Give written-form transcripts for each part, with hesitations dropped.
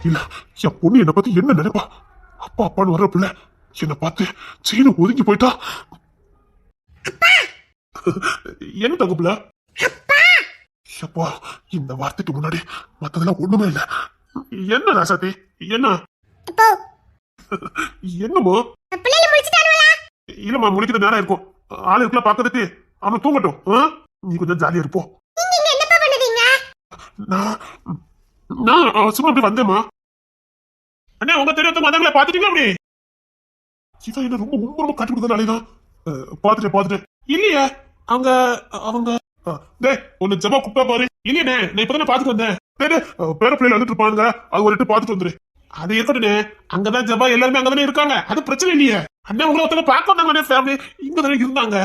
இல்ல, என் பொண்ணு என்னை பத்தி என்ன நினைப்பா? அப்பா அப்பான்னு வர்ற பிள்ளை என்னை பார்த்து சீன ஒதுங்கி போயிட்டா. என்ன தகுப்புல? அப்பா, இந்த வார்த்தைக்கு முன்னாடி மத்ததெல்லாம் ஒண்ணுமே இல்ல. என்ன ராசாத்தி? என்ன என்னமோ? இல்லம்மா, முடிக்கிற நேரம் இருக்கும். ஆளு இருக்குல்ல பாக்குறதுக்கு. அவன் தூங்கட்டும். நீ கொஞ்சம் ஜாலியா இருப்போம். நான் சும்மா அப்படி வந்தேம்மா. அண்ணா, உங்க தெரியாத வந்தவங்கள பாத்துட்டீங்களா? அப்படி இவன் என்ன ரொம்ப ரொம்ப காட்டி கொடுத்தனாலேதான் பாத்துட்டேன். இல்லையே, அவங்க டேய், ஒன்னு ஜமா குப்பா பாரு. இல்லையே, நான் இப்பதானே பாத்துட்டு வந்தேன். பேர பிள்ளைல வந்துட்டு இருப்பாங்க, அது ஒரு எட்டு பாத்துட்டு வந்துரு. அது இருக்கட்டும், அங்கதான் ஜபா எல்லாருமே அங்கதானே இருக்காங்க. அது பிரச்சனை இல்லையே. அண்ணா உங்களை ஒருத்தங்க பார்க்க வந்தாங்க. ஃபேமிலி இங்கதானே இருந்தாங்க.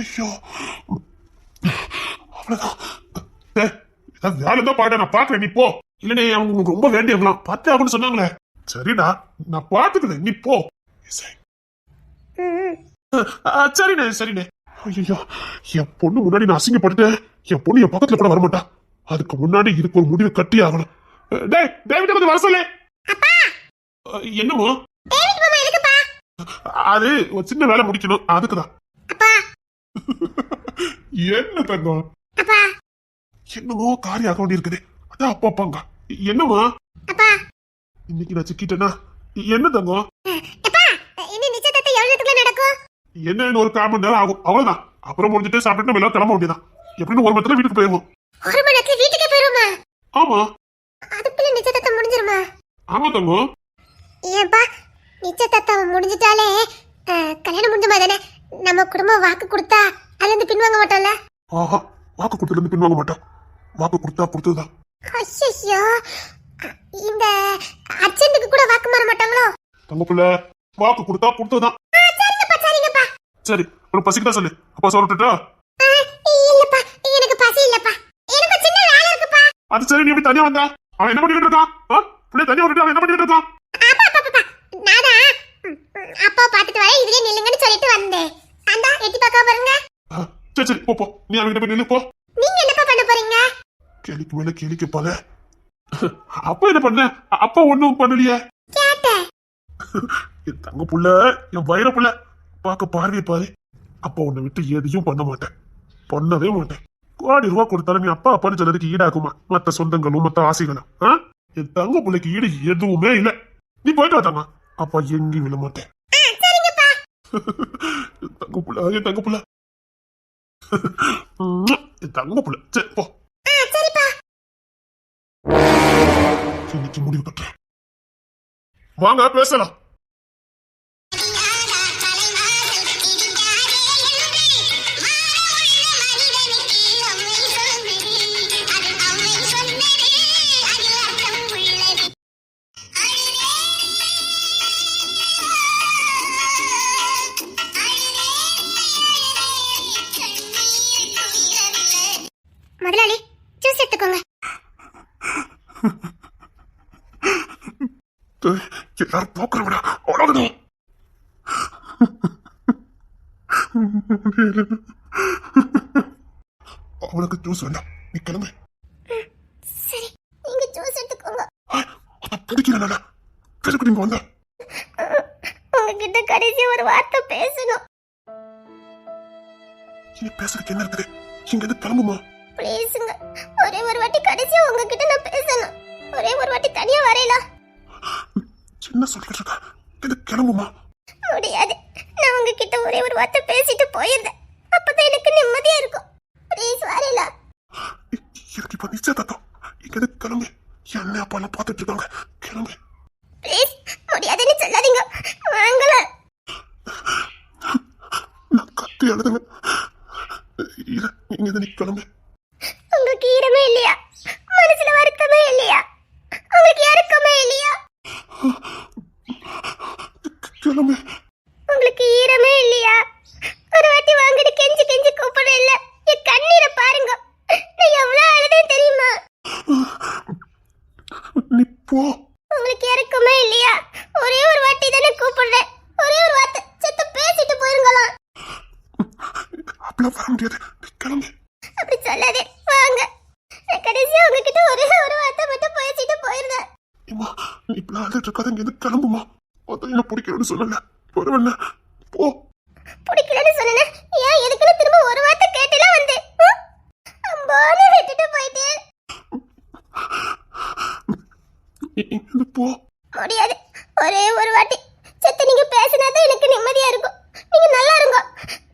ஐயோ, அவ்வளவுதான். வேலை தான் பாட, நான் பாக்குறேன். நீ போ. இல்லனே, அவங்க ரொம்ப வேண்டியவங்களாம் பார்த்தே ஆகணும்னு சொன்னாங்களே. சரிடா, நான் பாத்துக்கிறேன். நீ போ. சரிண்ணே. ஐயோ, என் பொண்ணு முன்னாடி நான் அசிங்கப்பட்டுட்டேன். என் பொண்ணு என் பக்கத்துல கூட வரமாட்டா. அதுக்கு முன்னாடி இதுக்கு ஒரு முடிவு கட்டி ஆகணும். டேவிட் கொஞ்சம் வர சொல்லு. என்னமோ? அது ஒரு சின்ன வேலை முடிக்கணும், அதுக்குதான். என்ன தங்கம்? என்னமோ காரியம் ஆக வேண்டி இருக்குது. அதான் அப்பா அப்பாங்க. என்னமா இன்னைக்கு நான் சிக்கிட்டேன்னா? என்ன தங்கம்? என்ன ஒரு 1/4 மணி நேரம் ஆகும், அவ்வளவுதான். அப்புறம் முடிஞ்சிட்டு சாப்பிட்டு நம்ம எல்லாம் கிளம்ப வேண்டியதான். எப்படின்னு 1 மணி நேரத்துல வீட்டுக்கு போயிருவோம். 1 மணி நேரத்துல வீட்டுக்கு போயிருவோமா? ஆமா. அதுக்குள்ள நிச்சயதார்த்தம் முடிஞ்சிருமா? ஆமா தங்கம். ஏன்பா, நிச்சயதார்த்தம் முடிஞ்சிட்டாலே கல்யாணம் முடிஞ்ச மாதிரி தானே? நம்ம குடும்பம் வாக்கு கொடுத்தா அதுல இருந்து பின்வாங்க மாட்டோம்ல? ஆஹா, வாக்கு கொடுத்ததுல இருந்து பின்வாங்க மாட்டோம். வாக்கு கொடுத்தா கொடுத்ததுதான். ஐயோ, இந்த அர்ஜென்ட்டுக்கு கூட வாக்கு மாற மாட்டாங்களோ? தங்கப்புள்ள, வாக்கு கொடுத்தா கொடுத்ததுதான். சரிங்கப்பா. சரி, ஒரு பசிக்கிட்டா சொல்லு. அப்பா சொல்லிட்டுட்டா? இல்லப்பா, எனக்கு பசி இல்லப்பா. எனக்கு சின்ன வேலை இருக்குப்பா. அது சரி, நீ எப்படி தனியா வந்தா? அவன் என்ன பண்ணிட்டு இருக்கான்? பிள்ளை தனியா விட்டுட்டு அவன் என்ன பண்ணிட்டு இருக்கான்? நானா அப்பா பாத்துட்டு வரேன், இதுலயே நில்லுங்கன்னு சொல்லிட்டு வந்தேன். அந்தா எட்டி பாக்க பாருங்க. சரி, போ. நீ அவங்கிட்ட போய் நில்லு, போ. நீங்க என்னப்பா பண்ண போறீங்க? கேளிக்கு மேல கேளிக்கு பால. அப்பா என்ன பண்ண? அப்பா ஒண்ணும் பண்ணலையே. கேட்டேன். என் தங்க புள்ள, என் வயிற புள்ள, பாக்க பார்வையை பாரு. அப்பா உன்னை விட்டு எதையும் பண்ணவே மாட்டேன். ₹1,00,000 கொடுத்தாலும் நீ அப்பா அப்பான்னு சொன்னதுக்கு ஈடாக்குமா? மத்த சொந்தங்களும் மத்த ஆசைகளும். என் தங்க பிள்ளைக்கு ஈடு எதுவுமே இல்ல. நீ போயிட்டு வாத்தாங்க. அப்பா எங்கேயும் விழ மாட்டேன். தங்க புள்ள, என் தங்க புள்ள, என் தங்க புள்ள. சரி, போ. இன்னைக்கு முடிவு கட்டுறேன். வாங்க பேசலாம். முதலாளி, ஜூஸ் எடுத்துக்கோங்க. எல்லாரும் போக்குறவடா, அவ்வளவுதான். அவளுக்கு ஜூஸ் வேண்டாம், நீ கிளம்பு. சரி, நீங்க ஜூஸ் எடுத்துக்கோங்க. பிடிக்கல, எதுக்கு நீங்க வந்த? உங்ககிட்ட கடைசி ஒரு வார்த்தை பேசணும். இனி பேசுறதுக்கு என்ன இருக்குது? இங்க இருந்து கிளம்புமா? ப்ளீஸ்ங்க, ஒரே ஒரு வாட்டி கடைசியா உங்ககிட்ட நான் பேசணும். ஒரே ஒரு வாட்டி தனியா வரையலாம். என்ன சொல்லிட்டு இருக்கா? இது கிளம்புமா? முடியாது. நான் உங்ககிட்ட ஒரே ஒரு வார்த்தை பேசிட்டு போயிருந்தேன். அப்பதான் எனக்கு நிம்மதியா இருக்கும். ப்ளீஸ் வரையலாம். எனக்கு இப்ப நிச்சயதார்த்தம். இங்க இருந்து கிளம்பு. என்ன அப்பா எல்லாம் பாத்துட்டு இருக்காங்க. கிளம்பு. ப்ளீஸ், முடியாதுன்னு சொல்லாதீங்க. வாங்கல. நான் கத்தி எழுதுவேன். இங்க நீ கிளம்பு. உங்களுக்கு ஈரமே இல்லையா? மனசுல வருத்தமே இல்லையா? உங்களுக்கு இறக்கமே இல்லையா? கிளம்பு. உங்களுக்கு ஈரமே இல்லையா? ஒரு வாட்டி வாங்கிட்டு கெஞ்சி கூப்பிட இல்ல. என் கண்ணீரை பாருங்க. நான் எவ்வளவு அழுதேன் தெரியுமா? நீ போ. உங்களுக்கு இறக்கமே இல்லையா? ஒரே ஒரு வாட்டி தானே கூப்பிடுறேன். ஒரே ஒரு வார்த்தை செத்து பேசிட்டு போயிருங்களாம். அப்படிலாம் வர முடியாது. நீ கிளம்பு. அப்படி சொல்லாதே, வாங்க. நான் கடைசியா உங்ககிட்ட ஒரே ஒரு அதான் என்ன பிடிக்கணும்னு சொல்லல. பரவாயில்ல போ. பிடிக்கலன்னு சொன்னேன். ஏன் எதுக்குன்னு திரும்ப ஒரு வார்த்தை கேட்டல வந்து அம்பானே விட்டுட்டு போயிட்டேன். இங்கிருந்து போ. முடியாது. ஒரே ஒரு வாட்டி செத்து நீங்க பேசினாதான் எனக்கு நிம்மதியா இருக்கும். நீங்க நல்லா இருங்க,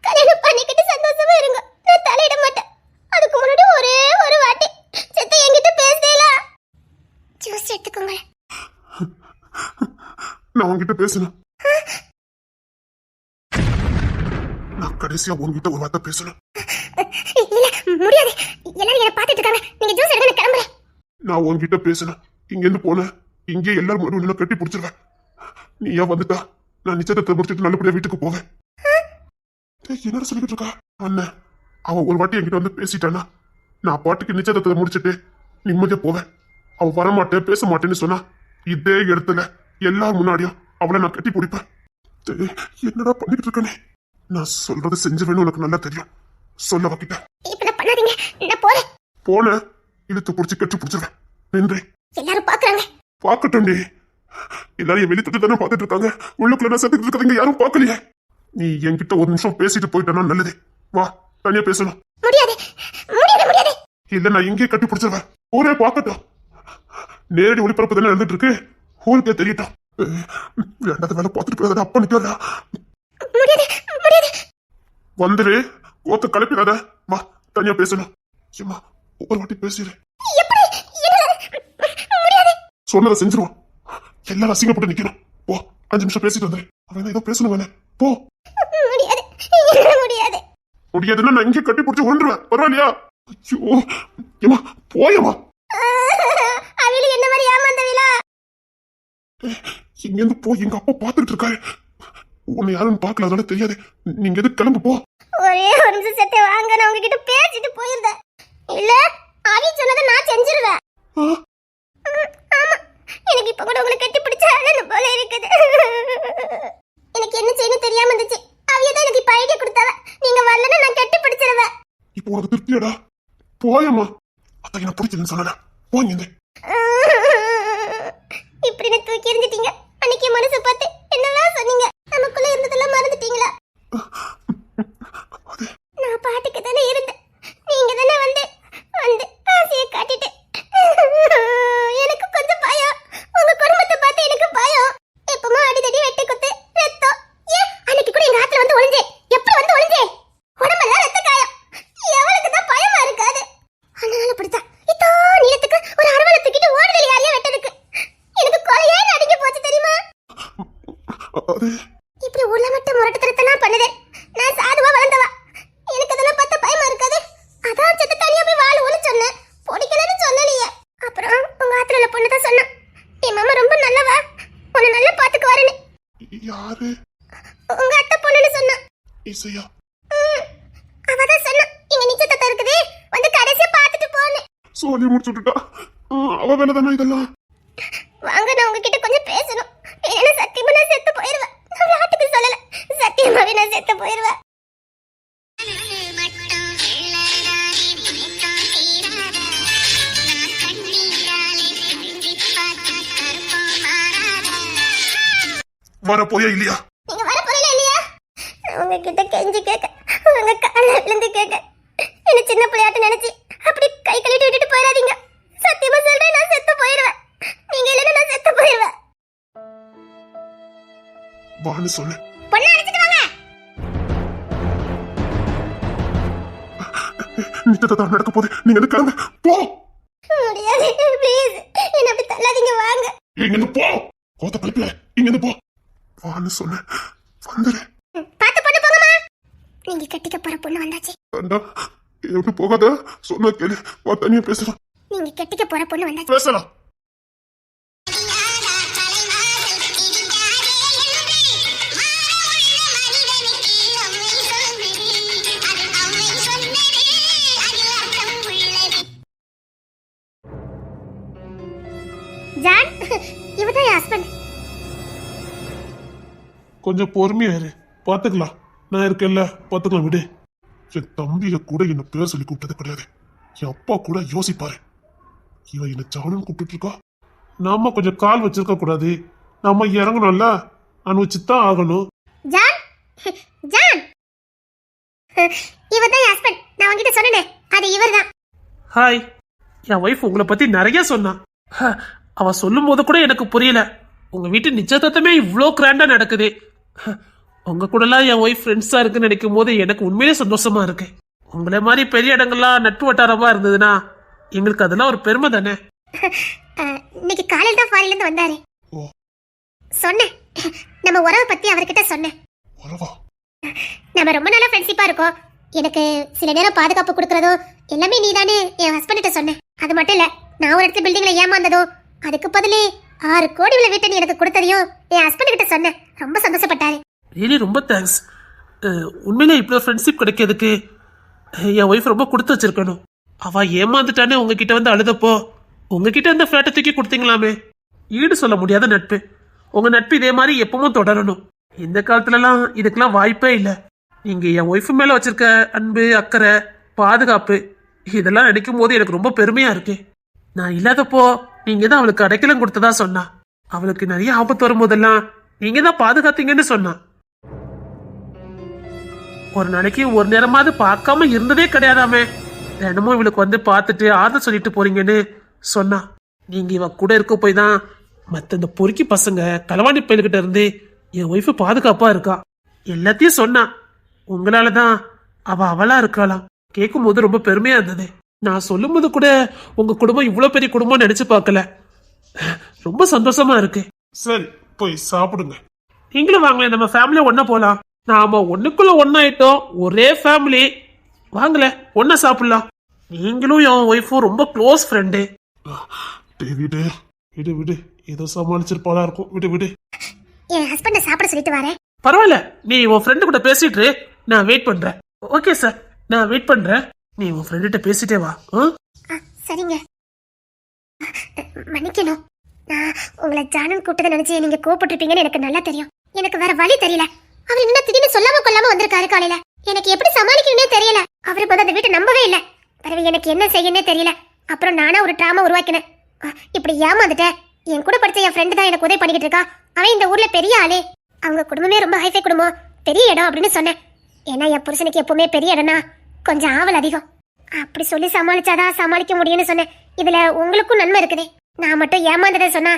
கல்யாணம் பண்ணிக்கிட்டு சந்தோஷமா இருங்க. நான் தலையிட மாட்டேன். அதுக்கு முன்னாடி ஒரே ஒரு வாட்டி செத்து என்கிட்ட பேசல. ஜூஸ் எடுத்துக்கோங்க. நான் உன்கிட்ட பேசணும். நான் கடைசியா உன்கிட்ட ஒரு வார்த்தை பேசணும். இல்ல முடியாது. எல்லாரும் என்ன பாத்துட்டு இருக்காங்க. நீங்க ஜூஸ் எடுங்க, நான் கிளம்புறேன். நான் உன்கிட்ட பேசணும். இங்க இருந்து போன இங்கே எல்லாரும் முன்னாடி கட்டி பிடிச்சிருவேன். நீ ஏன் வந்துட்டா நான் நிச்சயத்தை முடிச்சுட்டு நல்லபடியா வீட்டுக்கு போவேன். என்னடா சொல்லிக்கிட்டு இருக்கா அண்ணன்? அவன் ஒரு வாட்டி என்கிட்ட வந்து பேசிட்டானா நான் பாட்டுக்கு நிச்சயத்தை முடிச்சுட்டு நிம்மதியா போவேன். அவன் வரமாட்டேன் பேச மாட்டேன்னு சொன்னா இதே இடத்துல எல்லாரும் முன்னாடியும் அவளை நான் கட்டி பிடிப்பேன். என்னடா பண்ணிட்டு இருக்கனே? நான் சொல்றதை செஞ்சுவேன்னு உனக்கு நல்லா தெரியும். சொல்ல வைக்கிட்ட இப்ப நான் பண்ணாதீங்க, நான் போறேன். போன இழுத்து பிடிச்சி கட்டி பிடிச்சிருவேன். நின்றே எல்லாரும் பாக்குறாங்க. பாக்கட்டும்டி. எல்லாரும் வெளி தொட்டு தானே பாத்துட்டு இருக்காங்க. உள்ளுக்குள்ள நான் சத்துட்டு இருக்கீங்க, யாரும் பாக்கலையே. நீ என்கிட்ட ஒரு நிமிஷம் பேசிட்டு போயிட்டா நல்லது. வா, தனியா பேசணும். முடியாது முடியாது முடியாது. இல்ல நான் இங்கே கட்டி பிடிச்சிருவேன். ஊரே பாக்கட்டும். நேரடி ஒளிபரப்பு தானே நடந்துட்டு இருக்கு. ஊருக்கே தெரியட்டும். வேண்டாத வேலை பார்த்துட்டு போயாத. அப்பா நிக்கல. முடியாது முடியாது. வந்துரு, கோத்த கலப்பிடாத. வா, தனியா பேசணும். சும்மா ஒரு வாட்டி பேசிடு. எப்படி? முடியாது. சொன்னதை செஞ்சிருவான். எல்லாரும் அசிங்கப்பட்டு நிக்கணும். போ, 5 நிமிஷம் பேசிட்டு வந்துரு. அவன் ஏதோ பேசணும் வேணே. போ. முடியாது முடியாது. முடியாதுன்னா நான் இங்கே கட்டி பிடிச்சி ஒன்றுவேன். பரவாயில்லையா? ஐயோ ஏமா போயமா. அவில என்ன மாதிரி ஏமாந்தவிலா? இங்க இருந்து போ. எங்க அப்பா பாத்துட்டு இருக்காரு. உன்னை யாரும் பார்க்கல, அதனால தெரியாது. நீங்க எதுக்கு கிளம்பு போ. ஒரே ஒரு நிமிஷம் செத்த வாங்க, நான் உங்ககிட்ட பேசிட்டு போயிருந்தேன். இல்ல அவி சொன்னதை நான் செஞ்சிருவேன். ஆமா, எனக்கு இப்ப கூட உங்களை கட்டி பிடிச்ச அழகு போல இருக்குது. எனக்கு என்ன செய்யணும் தெரியாம இருந்துச்சு. அவியதான் எனக்கு இப்ப ஐடியா கொடுத்தாவ. நீங்க வரலன்னா நான் கட்டி பிடிச்சிருவேன். இப்போ உனக்கு திருப்தியாடா? போயம்மா. அத்தை என்ன பிடிச்சதுன்னு சொல்லல. போங்க. இப்படி என்ன தூக்கி எறிஞ்சிட்டீங்க. அன்னைக்கு மனசு பார்த்து என்னெல்லாம் சொன்னீங்க. நமக்குள்ள இருந்ததெல்லாம் மறந்துட்டீங்களா? நான் பாட்டுக்கு தானே இருந்தேன். நீங்க தானே வந்து வந்து ஆசையை காட்டிட்டு. எனக்கு கொஞ்சம் பயம். உங்க குடும்பத்தை பார்த்து எனக்கு பயம். எப்பமா அடிதடி வெட்டு குத்து ரத்தம். ஏன் அன்னைக்கு கூட எங்க ஆத்துல வந்து ஒளிஞ்சே. எப்படி வந்து ஒளிஞ்சே? உடம்பெல்லாம் ரத்த காயம். எவளுக்கு தான் பயமா இருக்காது. அதனால பிடிச்சா இதோ நீளத்துக்கு ஒரு அரவலை தூக்கிட்டு ஓடுதல் யாரையா வெட்டதுக்கு. எனக்கு கொலையே நடுங்கி போச்சு தெரியுமா? இப்படி உள்ள மட்டும் முரட்டுத்தனத்தெல்லாம் பண்ணுதே. நான் சாதுவா வளர்ந்தவா. எனக்கு அதெல்லாம் பார்த்தா பயமா இருக்காது. அதான் செத்து தனியா போய் வாழுவோன்னு சொன்னேன். பிடிக்கலன்னு சொல்லலையே. அப்புறம் உங்க ஆத்துல உள்ள பொண்ணு தான் சொன்னா, என் மாமா ரொம்ப நல்லவா, உன்னை நல்லா பாத்துக்குவாருன்னு. யாரு? உங்க அத்தை பொண்ணுன்னு சொன்னா. இசையா? அவதான் சொன்னா, இங்க நிச்சயத்தை இருக்குது, வந்து கடைசியா பாத்துட்டு போன்னு. சொல்லி முடிச்சுட்டா. அவ வேலை தானே இதெல்லாம். வாங்க, நான் உங்ககிட்ட கொஞ்சம் பேசணும். ஏன்னா சத்தியமா நான் செத்து போயிருவேன். நான் விளையாட்டுக்கு சொல்லல, சத்தியமாவே நான் செத்து போயிருவேன். வர போயா இல்லையா? நீங்க வர போறீங்களா இல்லையா? உங்ககிட்ட கெஞ்சி கேட்க, உங்க கால விழுந்து கேட்க, என்ன சின்ன பிள்ளையாட்டு நினைச்சு அப்படி கை கழுவிட்டு விட்டுட்டு போயிடாதீங்க. சத்தியமா சொல்றேன், நான் செத்து போயிருவேன். நீங்க இல்லைன்னா நான் செத்து போயிருவேன். வான்னு சொல்லு. பொண்ணை அழைச்சிட்டு வாங்க. நிச்சயத்தை தான் நடக்க போகுது. நீங்க வந்து கிளம்பு. போ. முடியாது, ப்ளீஸ் என்ன அப்படி தள்ளாதீங்க. வாங்க. இங்க இருந்து போ. கோத்த கலப்பில இங்க இருந்து போ. வான்னு சொன்ன. வந்துரு. பாத்து பொண்ணு போங்கம்மா. நீங்க கட்டிக்க போற பொண்ணு வந்தாச்சு. வேண்டாம், எப்படி போகாத. சொன்னா கேளு. வா, தனியா பேசலாம். நீங்க கட்டிக்க போற பொண்ணு வந்தாச்சு. பேசலாம். ஜான், இவதான் என் ஹஸ்பண்ட். கொஞ்சம் பொறுமையா இரு, பாத்துக்கலாம். நான் இருக்கேன்ல, பாத்துக்கலாம், விடு. என் தம்பிய கூட என்ன பேர் சொல்லி கூப்பிட்டது கிடையாது. என் அப்பா கூட யோசிப்பாரு. இவன் என்ன ஜானுன்னு கூப்பிட்டு இருக்கா. நாம கொஞ்சம் கால் வச்சிருக்க கூடாது. நாம இறங்கணும்ல. அனுபவிச்சுதான் ஆகணும். ஜான் ஜான் இவர் தான் ஹஸ்பண்ட். நான் உங்ககிட்ட சொன்னேனே அது இவர் தான். ஹாய். என் ஒய்ஃப் உங்களை பத்தி நிறைய சொன்னான். அவ சொல்லும் போது கூட எனக்கு புரியல. உங்க வீட்டு நிச்சயதார்த்தமே இவ்வளோ கிராண்டா நடக்குது. உங்க கூடலாம் என் ஒய்ஃப் ஃப்ரெண்ட்ஸா இருக்குன்னு நினைக்கும் போது எனக்கு உண்மையிலே சந்தோஷமா இருக்கு. உங்களை மாதிரி பெரிய இடங்கள்லாம் நட்பு வட்டாரமா இருந்ததுன்னா எங்களுக்கு அதெல்லாம் ஒரு பெருமை தானே. இன்னைக்கு காலையில் தான் ஃபாரின்ல இருந்து வந்தாரு. சொன்னேன் நம்ம உறவை பத்தி அவர்கிட்ட சொன்னேன். நம்ம ரொம்ப நாளா ஃப்ரெண்ட்ஷிப்பா இருக்கோம். எனக்கு சில நேரம் பாதுகாப்பு கொடுக்கறதோ எல்லாமே நீதானே என் ஹஸ்பண்ட்ட சொன்னேன். அது மட்டும் இல்ல, நான் ஒரு இடத்துல பில்டிங்ல ஏமாந்ததோ அதுக்கு பதிலே 6 கோடி உள்ள வீட்டை நீ எனக்கு கொடுத்ததையும் என் ஹஸ்பண்ட் கிட்ட சொன்னேன். ரொம்ப சந்தோஷப்பட்டாரு. ரியலி ரொம்ப தேங்க்ஸ். உண்மையிலே இவ்வளோ ஃப்ரெண்ட்ஷிப் கிடைக்கிறதுக்கு என் ஒய்ஃப் ரொம்ப கொடுத்து வச்சிருக்கணும். அவ ஏமாந்துட்டானே உங்ககிட்ட வந்து அழுதப்போ உங்ககிட்ட அந்த ஃபிளாட்டை தூக்கி கொடுத்தீங்களாமே. ஈடு சொல்ல முடியாத நட்பு. உங்க நட்பு இதே மாதிரி எப்பவும் தொடரணும். இந்த காலத்துலலாம் இதுக்கெல்லாம் வாய்ப்பே இல்லை. நீங்க என் ஒய்ஃப் மேல வச்சிருக்க அன்பு, அக்கறை, பாதுகாப்பு இதெல்லாம் நினைக்கும் போது எனக்கு ரொம்ப பெருமையா இருக்கு. நான் இல்லாதப்போ நீங்க தான் அவளுக்கு அடைக்கலம் கொடுத்ததா சொன்னா. அவளுக்கு நிறைய ஆபத்து வரும்போதெல்லாம் நீங்க தான் பாதுகாத்தீங்கன்னு சொன்னா. ஒரு நாளைக்கு ஒரு நேரமாவது பார்க்காம இருந்ததே கிடையாதாமே. தினமும் இவளுக்கு வந்து பார்த்துட்டு ஆறுதல் சொல்லிட்டு போறீங்கன்னு சொன்னா. நீங்க இவ கூட இருக்க போய் தான் மற்ற இந்த பொறுக்கி பசங்க களவாணி பயல்கிட்ட இருந்து என் ஒய்ஃபு பாதுகாப்பா இருக்கா. எல்லாத்தையும் சொன்னா. உங்களாலதான் அவளா இருக்காளாம். கேட்கும் போது ரொம்ப பெருமையா இருந்தது. நான் சொல்லும் போது கூட உங்க குடும்பம் இவ்வளவு பெரிய குடும்பம் நினைச்சு பார்க்கல. ரொம்ப சந்தோஷமா இருக்கு. சரி, போய் சாப்பிடுங்க. நீங்களும் வாங்களேன், நம்ம ஃபேமிலியா ஒன்னா போலாம். நாம ஒண்ணுக்குள்ள ஒன்னாயிட்டோம், ஒரே ஃபேமிலி. வாங்கல ஒன்னா சாப்பிடலாம். நீங்களும் என் ஒய்ஃபும் ரொம்ப க்ளோஸ் ஃப்ரெண்டு. விடு விடு விடு, ஏதோ சமாளிச்சிருப்பாளா இருக்கும். விடு விடு. என் ஹஸ்பண்ட சாப்பிட சொல்லிட்டு வரேன். பரவாயில்ல, நீ உன் ஃப்ரெண்டு கூட பேசிட்டு நான் வெயிட் பண்றேன். ஓகே சார், நான் வெயிட் பண்றேன். நீ உன் ஃப்ரெண்ட்ட பேசிட்டே வா. சரிங்க. மன்னிக்கணும், நான் உங்களை ஜானன் கூட்டத்தை நினைச்சு நீங்க கோபப்பட்டிருப்பீங்கன்னு எனக்கு நல்லா தெரியும். எனக்கு வேற வழி தெரியல. அவர் என்ன திடீர்னு சொல்லாம கொள்ளாம வந்திருக்காரு காலையில. எனக்கு எப்படி சமாளிக்கணும்னே தெரியல. அவரு போது அந்த வீட்டை நம்பவே இல்லை. பிறகு எனக்கு என்ன செய்யணும்னே தெரியல. அப்புறம் நானா ஒரு டிராமா உருவாக்கினேன். இப்படி ஏமாந்துட்டேன். என் கூட படிச்ச என் ஃப்ரெண்டு தான் எனக்கு உதவி பண்ணிக்கிட்டு இருக்கா. அவன் இந்த ஊர்ல பெரிய ஆளு. அவங்க குடும்பமே ரொம்ப ஹைஃபை குடும்பம், பெரிய இடம் அப்படின்னு சொன்னேன். ஏன்னா என் புருஷனுக்கு எப்பவுமே பெரிய இடம்னா கொஞ்சம் ஆவல் அதிகம். அப்படி சொல்லி சமாளிச்சாதான் சமாளிக்க முடியும்னு சொன்னேன். இதுல உங்களுக்கும் நன்மை இருக்குது. நான் மட்டும் ஏமாந்ததை சொன்னா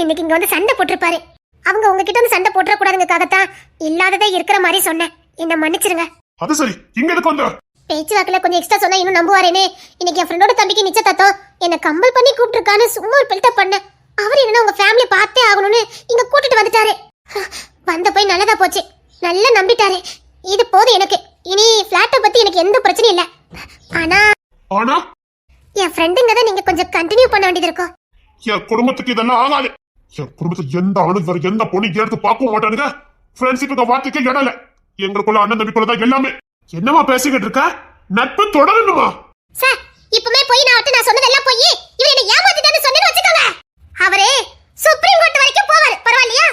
இன்னைக்கு இங்க வந்து சண்டை போட்டிருப்பாரு. அவங்க உங்ககிட்ட வந்து சண்டை போட்டுறக்கூடாதுங்கக்காகத்தான் இல்லாததே இருக்கிற மாதிரி சொன்னேன். என்ன மன்னிச்சிருங்க. அது சரி, இங்க எதுக்கு வந்த? பேச்சு வாக்குல கொஞ்சம் எக்ஸ்ட்ரா சொன்னா இன்னும் நம்புவாரேனே. இன்னைக்கு என் ஃப்ரெண்டோட தம்பிக்கு நிச்சயதார்த்தம். என்ன கம்பல் பண்ணி கூப்பிட்டுருக்கான்னு சும்மா ஒரு பில்டப் பண்ண. அவர் என்ன உங்க ஃபேமிலி பார்த்தே ஆகணும்னு இங்க கூட்டிட்டு வந்துட்டாரு. வந்த போய் நல்லதா போச்சு. நல்லா நம்பிட்டாரு. இது போதும் எனக்கு. இனி பிளாட்டை பத்தி எனக்கு எந்த பிரச்சனையும் இல்ல. ஆனா என் ஃப்ரெண்டுங்க தான் நீங்க கொஞ்சம் கண்டினியூ பண்ண வேண்டியது இருக்கும். என் குடும்பத்துக்கு இதெல்லாம் ஆகாது. என் குடும்பத்துக்கு எந்த ஆணுக்கு வேற எந்த பொண்ணு எடுத்து பார்க்க மாட்டானுங்க. ஃப்ரெண்ட்ஷிப்புக்கு வார்த்தைக்கு இடம் இல்ல. எங்களுக்குள்ள அண்ணன் தம்பிக்குள்ள தான் எல்லாமே. என்னமா பேசிக்கிட்டு இருக்க? நட்பு தொடரணுமா? சார், இப்பமே போய் நான் சொன்னதெல்லாம் போய் இவன் என்ன ஏமாத்திட்டான்னு சொன்னேன்னு வச்சுக்கோங்க. அவரே சுப்ரீம் கோர்ட் வரைக்கும் போவாரு. பரவாயில்லையா?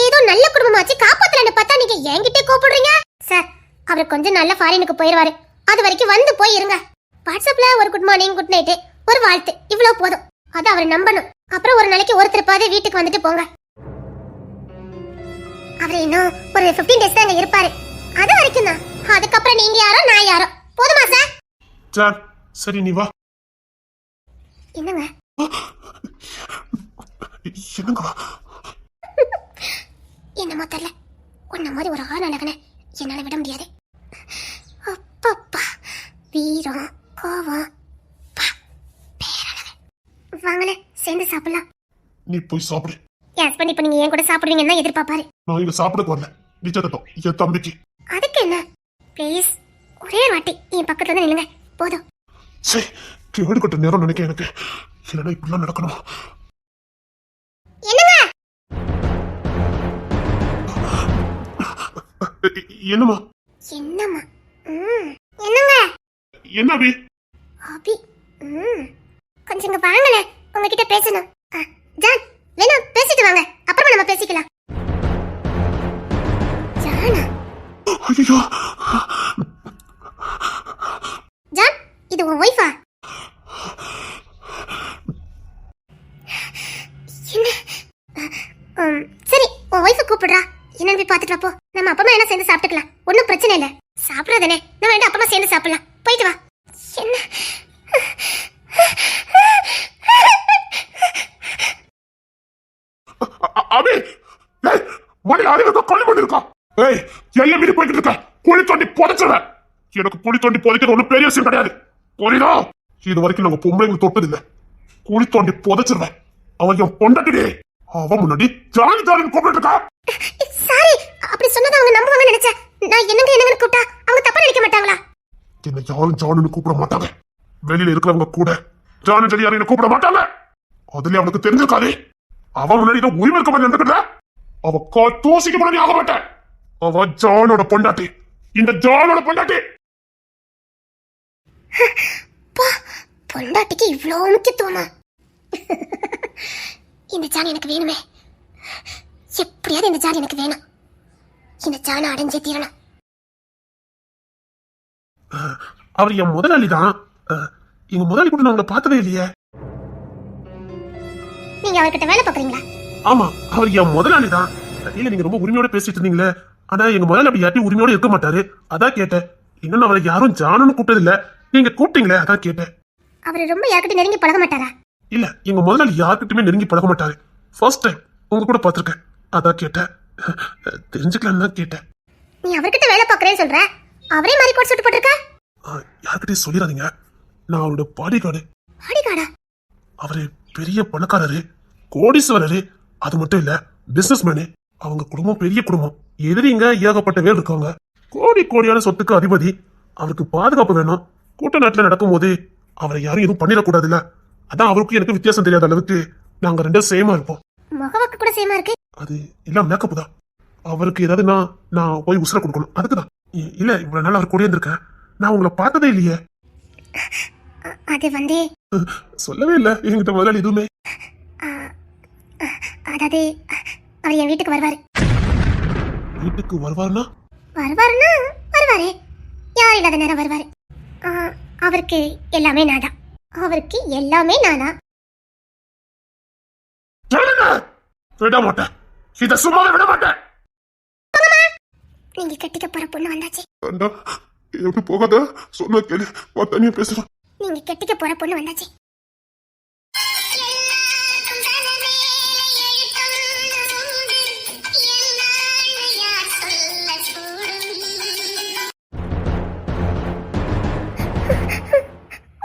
ஏதோ நல்ல குடும்பமாச்சு காப்பாத்தலன்னு பார்த்தா நீங்க என்கிட்ட கூப்பிடுறீங்க. சார், அவர் கொஞ்சம் நல்ல ஃபாரினுக்கு போயிருவாரு. அது வரைக்கும் வந்து போய் இருங்க. வாட்ஸ்அப்ல ஒரு குட் மார்னிங், குட் நைட், ஒரு வாழ்த்து, இவ்வளவு போதும். அது அவர் நம்பணும். அப்புறம் ஒரு நாளைக்கு ஒருத்தர் பாதை வீட்டுக்கு வந்துட்டு போங்க. அவர் இன்னும் ஒரு 15 டேஸ் தான் இருப்பாரு. அது வரைக்கும் தான். அதுக்கப்புறம் நீங்க யாரோ நான் யாரோ. போதுமா சார்? சார், சரி நீ வா. என்னங்க? என்னங்க? என்னமோ தெரியல. உன்ன மாதிரி ஒரு ஆண் அழகனை என்னால விட முடியாது. அப்பப்பா, வீரம், கோவம், வாங்கல சேர்ந்து சாப்பிடலாம். நீ போய் சாப்பிடு. என் ஹஸ்பண்ட் இப்ப நீங்க என் கூட சாப்பிடுவீங்கன்னா எதிர்பார்ப்பாரு. நான் இங்க சாப்பிடக்கு வரல. நிச்சயதார்த்தம் என் தம்பிக்கு. அதுக்கு என்ன? ப்ளீஸ் ஒரே வாட்டி என் பக்கத்துல வந்து நில்லுங்க. போதும். சரி, கேடு கட்ட நேரம் நினைக்க எனக்கு. இல்லைன்னா இப்படிலாம் நடக்கணும். என்னங்க? என்னமா? என்னம்மா? என்னங்க? என்ன அபி? அபி, கொஞ்சம் இங்க வாங்கல. உங்ககிட்ட பேசணும். ஜான், வேணா பேசிட்டு வாங்க. அப்புறமா நம்ம பேசிக்கலாம். ஜானா? ஐயோ. ஜான், இது உன் ஒய்ஃபா? என்ன? சரி, உன் ஒய்ஃபை கூப்பிடுறா. என்னன்னு போய் பார்த்துட்டு வா போ. நம்ம அப்பா அம்மா என்ன சேர்ந்து சாப்பிட்டுக்கலாம், ஒன்றும் பிரச்சனை இல்லை. சாப்பிட்றதானே, நம்ம ரெண்டு அப்பா அம்மா சேர்ந்து சாப்பிடலாம். போயிட்டு வா. என்ன அபி, ஏய், மணி அறிவு கொள்ளி பண்ணிருக்கா. ஏய், எல்லாம் மீறி போய்கிட்டு இருக்க. குழி தோண்டி புதைச்சிட. எனக்கு குழி தோண்டி புதைக்கிறது ஒன்றும் பெரிய விஷயம் கிடையாது. புரியுதா? இது வரைக்கும் நாங்க பொம்பளைங்க தொட்டதில்லை. குழி தோண்டி புதைச்சிருவேன். அவன் என் பொண்டாட்டிடே. அவன் முன்னாடி ஜாலி ஜாலின்னு கூப்பிட்டு இருக்கா. சாரி, அப்படி சொன்னதை அவங்க நம்புவாங்கன்னு நினைச்சேன். நான் என்னங்கன்னு கூப்பிட்டா அவங்க தப்பா நினைக்க மாட்டாங்களா? என்ன யாரும் ஜானுன்னு கூப்பிட மாட்டாங்க. வெளியில இருக்கிறவங்க கூட ஜானு ஜலி யாரும் கூப்பிட மாட்டாங்க. அதுல அவனுக்கு தெரிஞ்சிருக்காது. அவன் முன்னாடி உரிமை இருக்க மாதிரி இருந்துக்கிட்ட. அவ தூசிக்கு முன்னாடி ஆக மாட்டேன். அவ ஜானோட பொண்டாட்டி. இந்த ஜானோட பொண்டாட்டி. பொண்டாட்டிக்கு இவ்வளோ முக்கியத்துவமா? இந்த ஜான் எனக்கு வேணுமே. எப்படியாவது இந்த ஜான் எனக்கு வேணும். இந்த ஜானை அடைஞ்சே தீரணும். அவர் என் முதலாளி தான். எங்க முதலாளி கூட நான் உங்களை பார்த்ததே இல்லையே. நீங்க அவர்கிட்ட வேலை பாக்குறீங்களா? ஆமா, அவர் என் முதலாளி தான். இல்ல, நீங்க ரொம்ப உரிமையோட பேசிட்டு இருந்தீங்களே. ஆனா எங்க முதலாளி அப்படி யார்ட்டையும் உரிமையோட இருக்க மாட்டாரு. அதான் கேட்டேன். இன்னும் அவரை யாரும் ஜானுன்னு கூப்பிட்டது இல்ல. நீங்க கூப்பிட்டீங்களே, அதான் கேட்டேன். அவர் ரொம்ப யார்கிட்ட நெருங்கி பழக மாட்டாரா? இல்ல, எங்க முதலாளி யார்கிட்டயுமே நெருங்கி பழக மாட்டாரு. ஃபர்ஸ்ட் டைம் உங்க கூட பாத்திருக்கேன். அதான் கேட்டேன். தெரிஞ்சுக்கலாம் தான் கேட்டேன். நீ அவர்கிட்ட வேலை பாக்குறேன்னு சொல்ற, அவரே மாதிரி கோட் சுட்டு போட்டிருக்க. யார்கிட்டயும் சொல்லிடாதீங்க. நான் அவரோட பாடி கார்டு. பாடி கார்டா? அவரு பெரிய பணக்காரரு, கோடீஸ்வரரு. அது மட்டும் இல்ல, பிசினஸ் மேனு. அவங்க குடும்பம் பெரிய குடும்பம். எதிரிங்க ஏகப்பட்ட பேர் இருக்காங்க. கோடி கோடியான சொத்துக்கு அதிபதி. அவருக்கு பாதுகாப்பு வேணும். கூட்ட நாட்டுல நடக்கும் போது அவரை யாரும் எதுவும் பண்ணிடக்கூடாதுல்ல. அதான் அவருக்கும் எனக்கு வித்தியாசம் தெரியாத அளவுக்கு நாங்க ரெண்டும் சேமா இருப்போம். முகவாக்கு கூட சேமா இருக்கு. அது எல்லாம் மேக்கப் தான். அவருக்கு ஏதாவது நான் போய் உசுர கொடுக்கணும், அதுக்குதான். இல்ல, இவ்வளவு நாள் அவர் கூட இருந்திருக்கேன். நான் உங்களை பார்த்ததே இல்லையே. அது வந்து சொல்லவே இல்ல என்கிட்ட முதலாளி எதுவுமே. அதாவது அவர் என் வீட்டுக்கு வருவாரு. வீட்டுக்கு வருவாருன்னா? வருவாரு. யார் இல்லாத நேரம் வருவாரு. அவருக்கு எல்லாமே நானா. விட மாட்டேன். இத சும்மாவே விட மாட்டேன். நீங்க கட்டிக்க போற பொண்ணு வந்தாச்சு. எப்படி போகாத, சொன்ன கேளு. தனியா பேசுறேன். நீங்க கட்டிக்க போற பொண்ணு வந்தாச்சு.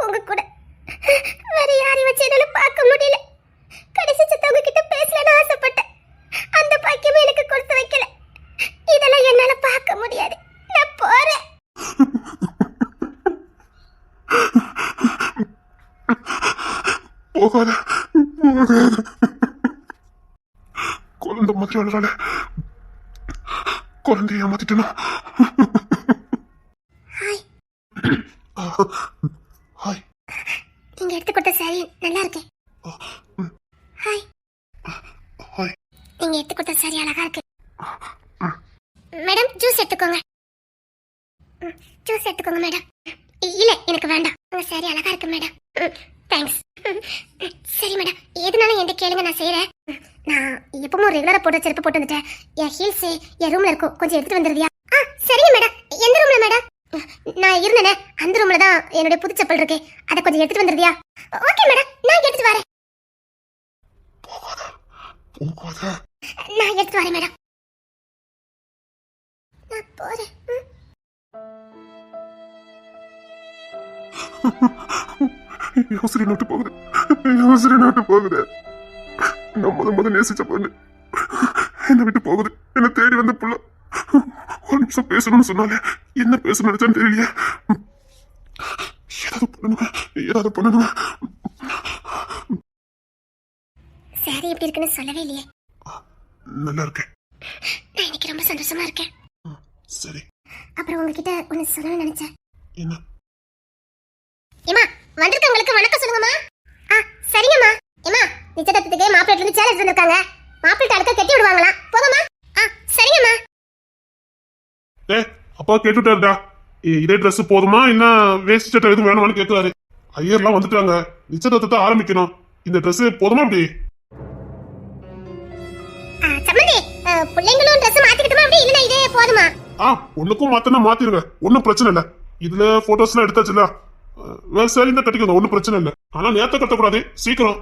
உங்க கூட வேற யாரையும் வச்சு என்னால பார்க்க முடியல. கடைசி சத்தவங்க கிட்ட பேசலன்னு ஆசைப்பட்டேன். அந்த பாக்கியமே எனக்கு கொடுத்து வைக்கல. இதெல்லாம் என்னால பார்க்க முடியாது. நான் போறேன். போகாத. குழந்தை மாதிரி அழகால குழந்தைய ஏமாத்திட்டணும். ஹாய். ஹாய். நீங்க எடுத்து கொடுத்த சாரி நல்லா இருக்கு. ஹாய். ஹாய். நீங்க எடுத்து கொடுத்த சாரி அழகா இருக்கு. மேடம், ஜூஸ் எடுத்துக்கோங்க. ஜூஸ் எடுத்துக்கோங்க மேடம். இல்ல, எனக்கு வேண்டாம். உங்க சாரி அழகா இருக்கு மேடம். தேங்க்ஸ். சரி மேடம், எதுனாலும் என்கிட்ட கேளுங்க, நான் செய்யறேன். நான் எப்பவும் ரெகுலரா போட்டு செருப்பு போட்டு வந்துட்டேன். என் ஹீல்ஸ் என் ரூம்ல இருக்கும், கொஞ்சம் எடுத்து வந்துருவியா? சரிங்க மேடம். எந்த ரூம்ல மேடம்? நான் இருந்தேனே அந்த ரூம்ல தான் என்னுடைய புது செப்பல் இருக்கு. அதை கொஞ்சம் எடுத்துட்டு வந்துருவியா? ஓகே மேடம், நான் எடுத்துட்டு வரேன். நான் எடுத்துட்டு வரேன் மேடம். நான் போறேன். யோசனை நோட்டு போகுது. நான் முத நேசிச்ச பொண்ணு என்ன விட்டு போகுது. என்ன தேடி வந்த புள்ள ஒரு நிமிஷம் பேசணும்னு சொன்னாலே என்ன பேச நினைச்சான்னு தெரியலையே. ஏதாவது பண்ணணுங்க. சாரி எப்படி இருக்குன்னு சொல்லவே இல்லையே. நல்லா இருக்கேன். நான் இன்னைக்கு ரொம்ப சந்தோஷமா இருக்கேன். சரி. அப்புறம் உங்ககிட்ட ஒன்னு சொல்லணும்னு நினைச்சேன். என்ன? ஏமா, வந்திருக்கவங்களுக்கு வணக்கம் சொல்லுங்கம்மா. சரிங்கம்மா. ஏமா, நிச்சயதார்த்தத்துக்கு மாப்பிள்ளை இருந்து சேலஞ்ச் வந்திருக்காங்க. மாப்பிள்ளை அடுத்த கட்டி விடுவாங்களா? போகமா? சரிங்கம்மா. அப்பா கேட்டுட்டாருடா. இதே ட்ரெஸ் போதுமா, இன்னும் வேஸ்ட் சட்டை எதுவும் வேணுமான்னு கேட்கிறாரு. ஐயர்லாம் வந்துட்டாங்க. நிச்சயதார்த்தத்தை ஆரம்பிக்கணும். இந்த ட்ரெஸ் போதுமா? அப்படி சம்மந்தி, பிள்ளைங்களும் ட்ரெஸ் மாத்திக்கிட்டு ஒண்ணுக்கும் மாத்தனா மாத்திருங்க, ஒன்னும் பிரச்சனை இல்ல. இதுல போட்டோஸ் எல்லாம் எடுத்தாச்சுல, வேற சரி தான் கட்டிக்கோங்க, ஒன்னும் பிரச்சனை இல்ல. ஆனா நேத்த கட்டக்கூடாது, சீக்கிரம்.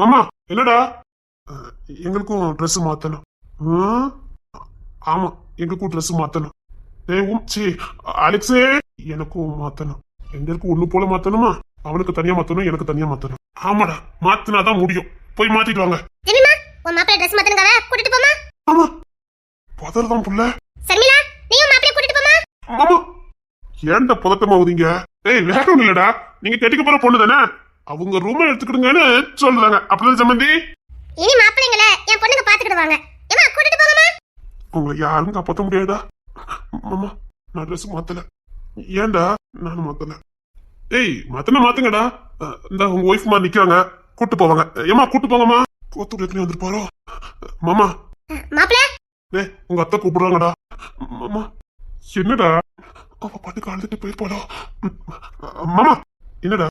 மாமா என்னடா? எங்களுக்கும் ட்ரெஸ் மாத்தணும். ஆமா, எங்களுக்கும் ட்ரெஸ் மாத்தணும். சி அலெக்ஸே, எனக்கும் மாத்தணும். எங்களுக்கு ஒண்ணு போல மாத்தணுமா? அவனுக்கு தனியா மாத்தணும், எனக்கு தனியா மாத்தணும். ஆமாடா, மாத்தினாதான் முடியும். போய் மாத்திட்டு வாங்க. ஜெமிமா, உன் மாப்பிள்ளை ட்ரெஸ் மாத்தணுங்கவே கூட்டிட்டு போமா. ஆமா, பதறதான் புள்ள. சர்மிளா, நீயும் மாப்பிள்ளை கூட்டிட்டு போமா. ஆமா, ஏன்டா பதட்டமாவுதீங்க? ஏய், வேற ஒண்ணும் இல்லடா, நீங்க கட்டிக்க போற பொண்ணு தானே, அவங்க ரூம் எடுத்துக்கிடுங்கன்னு சொல்றாங்க. அப்படிதான் சம்பந்தி. இனி மாப்பிள்ளைங்கள என் பொண்ணுங்க பாத்துக்கிடுவாங்க. ஏமா கூட்டிட்டு போங்கம்மா. உங்களை யாரும் காப்பாத்த முடியாதா? மாமா, நான் ட்ரெஸ் மாத்தல. ஏன்டா? நானும் மாத்தல. ஏய், மாத்துங்கடா. இந்த உங்க ஒய்ஃப் மாதிரி நிக்கிறாங்க, கூட்டு போவாங்க. ஏமா கூட்டு போங்கம்மா. கோத்தூர் எத்தனை வந்துருப்பாரோ? மாமா, மாப்பிள்ளை, டேய் உங்க அத்தை கூப்பிடுறாங்கடா. மாமா, என்னடா? அவ பாட்டுக்கு அழுதுட்டு போயிருப்பாளோ? மாமா, என்னடா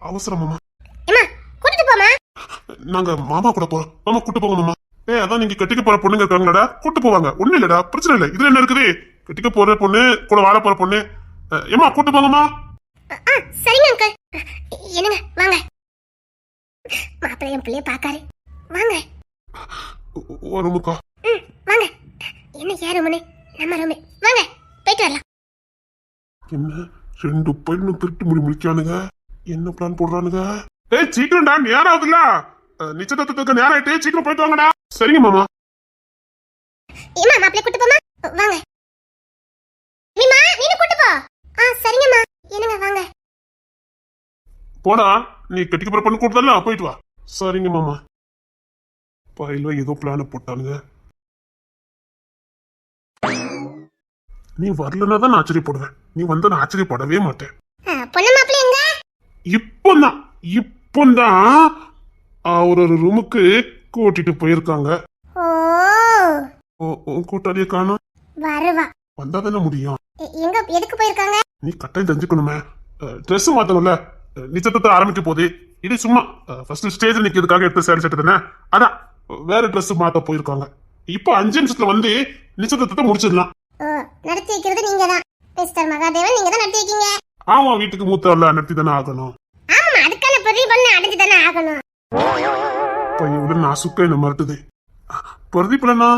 அவசரம்? மாமா, ஏமா கூட்டிட்டு போமா. நாங்க மாமா கூட போறோம். மாமா கூட்டு போங்க மாமா. ஏய், அதான் நீங்க கட்டிக்க போற பொண்ணுங்க இருக்காங்களாடா, கூட்டு போவாங்க. ஒண்ணு இல்லடா, பிரச்சனை இல்ல. இதுல என்ன இருக்குது? கட்டிக்க போற பொண்ணு கூட வாழ போற பொண்ணு. ஏமா கூட்டு போங்கம்மா. சரிங்க அங்கிள். என்னங்க வாங்க. மாப்பிள்ளை என் பிள்ளைய பாக்காரு. வாங்க. ஒரு ரூமுக்கா? வாங்க. என்ன ஏன் ரூமுன்னு? நம்ம ரூமு. வாங்க போயிட்டு வரலாம். என்ன ரெண்டு பையனும் திருட்டு முடிக்கானுங்க? என்ன பிளான் போடுறானுங்க? ஏய் சீக்கிரம்டா, நேரம் ஆகுதுல்ல. நிச்சயத்துக்கு நேரம் ஆயிட்டு, சீக்கிரம் போயிட்டு வாங்கடா. சரிங்க மாமா. ஏமா மாப்பிள்ளை கூட்டு போமா. வாங்க. மீமா, நீனு கூட்டு போ. சரிங்கம்மா. என்னங்க வாங்க. போடா, நீ கட்டிக்க போற பொண்ணு கூப்பிட்டல, போயிட்டு வா. சரிங்க மாமா. பையில ஏதோ பிளான போட்டானுங்க. நீ வரலன்னா தான் நான் ஆச்சரியப்படுவேன். நீ வந்தா நான் ஆச்சரியப்படவே மாட்டேன். பொண்ணு மாப்பிள்ளை எங்க? இப்போதான் ஒரு ரூமுக்கு கூட்டிட்டு போயிருக்காங்க. கூட்டாளிய காணோம். வருவா. வந்தா தானே முடியும். எங்க எதுக்கு போயிருக்காங்க? நீ கட்டாயம் தெரிஞ்சுக்கணுமே. ட்ரெஸ் மாத்தணும்ல, நிச்சயத்தை ஆரம்பிக்க போகுது. இது சும்மா ஃபர்ஸ்ட் ஸ்டேஜ்ல நிக்கிறதுக்காக எடுத்து சேரி செட்டு தானே, அதான் வேற ட்ரெஸ் மாத்த போயிருக்காங்க. இப்போ 5 நிமிஷத்துல வந்து நிச்சயத்தை முடிச்சிடலாம். நடத்தி வைக்கிறது நீங்க தான் மிஸ்டர் மகாதேவன், நீங்க தான் நடத்தி வைக்கீங்க. ஆமா, வீட்டுக்கு மூத்தவர்ல நடத்தி தானே ஆகணும். ஆமா, அதுக்கான பிரதிபலன் அடைஞ்சு தானே ஆகணும். பையன் நான் சுக்க என்ன மறட்டுது. பிரதிபலனா?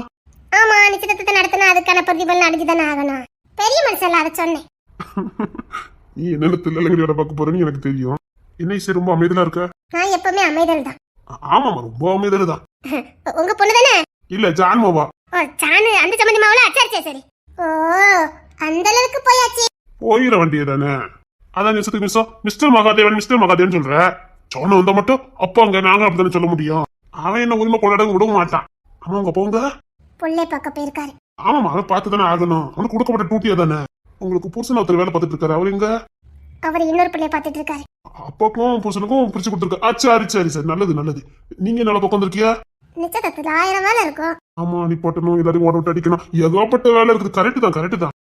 ஆமா, நிச்சயத்தை நடத்தினா அதுக்கான பிரதிபலன் அடைஞ்சு தானே ஆகணும். பெரிய மனுஷன் அதை சொன்னேன். நீ என்னென்ன தில்லங்கடியோட பார்க்க போறேன்னு எனக்கு தெரியும். என்ன இசை ரொம்ப அமைதலா இருக்க? நான் எப்பவுமே அமைதல் தான். ஆமாமா, ரொம்ப அமைதல் தான். உங்க பொண்ணு தானே? இல்ல, ஜான்மாவா. ஜானு அந்த சம்பந்தி மாவுல. சரி சரி. அந்த அளவுக்கு போயாச்சு. போயிட வேண்டிய தானே. அதான் நிமிஷத்துக்கு நிமிஷம் மிஸ்டர் மகாதேவன் சொல்ற. சொன்ன வந்தா மட்டும் அப்போ அங்க நாங்க அப்படித்தானே சொல்ல முடியும். அவன் என்ன உரிமை கொண்டாட விட மாட்டான். ஆமா, அங்க போங்க. புள்ளை பார்க்க போயிருக்காரு. ஆமாமா, அவன் பார்த்து தானே ஆகணும். அவனுக்கு கொடுக்கப்பட்ட டூட்டியா தானே. உங்களுக்கு புருஷன் ஒருத்தர் வேலை பார்த்துட்டு இருக்காரு. அவர் எங்க? அவர் இன்னொரு பிள்ளைய பார்த்துட்டு இருக்காரு. அப்பாக்கும் புருஷனுக்கும் பிரிச்சு கொடுத்துருக்காரு. சரி, நல்லது. நீங்க நல்ல பக்கம் இருக்கியா? நிச்சயத்துல 1000 வேலை இருக்கும். ஆமா, நீ போட்டணும், எல்லாரையும் ஓட விட்டு அடிக்கணும், ஏகப்பட்ட வேலை இருக்குது. கரெக்ட் தான்.